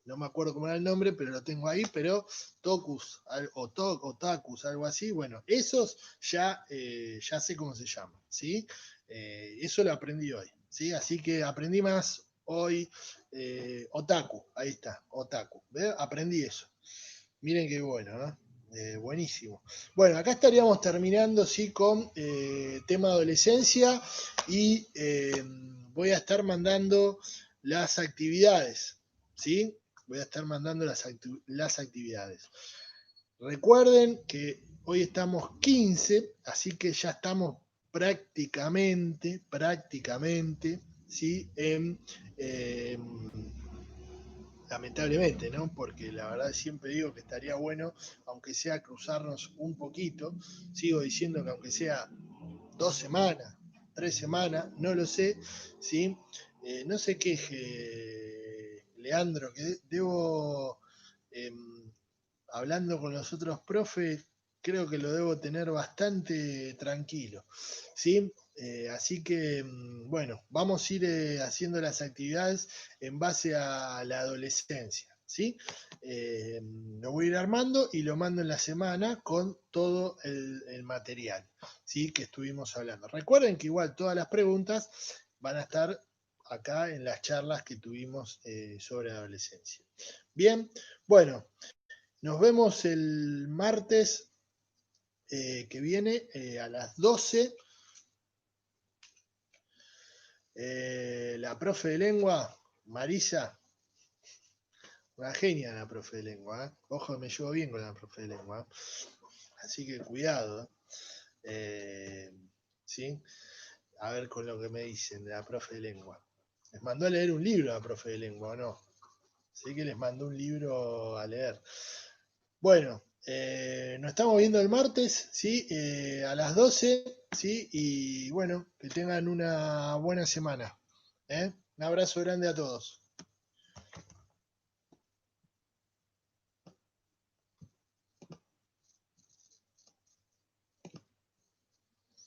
no me acuerdo cómo era el nombre, pero lo tengo ahí, pero Tokus Otakus, algo así. Bueno, esos ya sé cómo se llaman, ¿sí? Eso lo aprendí hoy, ¿sí? Así que aprendí más hoy. Otaku, ahí está, Otaku. ¿Ve? Aprendí eso. Miren qué bueno, ¿no? Buenísimo. Bueno, acá estaríamos terminando, sí, con tema adolescencia y voy a estar mandando las actividades, ¿sí? Voy a estar mandando las actividades. Recuerden que hoy estamos 15, así que ya estamos prácticamente, ¿sí? Eh, Lamentablemente, ¿no? Porque la verdad siempre digo que estaría bueno, aunque sea cruzarnos un poquito, sigo diciendo que aunque sea 2 semanas, 3 semanas, no lo sé, ¿sí? No se queje, Leandro, que debo, eh, hablando con los otros profes, creo que lo debo tener bastante tranquilo, ¿sí? Así que, bueno, vamos a ir haciendo las actividades en base a la adolescencia, ¿sí? Lo voy a ir armando y lo mando en la semana con todo el material, ¿sí? Que estuvimos hablando. Recuerden que igual todas las preguntas van a estar acá en las charlas que tuvimos sobre adolescencia. Bien, bueno, nos vemos el martes que viene a las 12. La profe de lengua, Marisa, una genia la profe de lengua. Ojo, me llevo bien con la profe de lengua. Así que cuidado. Eh, ¿Sí? A ver con lo que me dicen de la profe de lengua. Les mandó a leer un libro a la profe de lengua, ¿o no? Sé que les mandó un libro a leer. Bueno, nos estamos viendo el martes, ¿sí? A las 12, ¿sí? Y bueno, que tengan una buena semana. ¿Eh? Un abrazo grande a todos.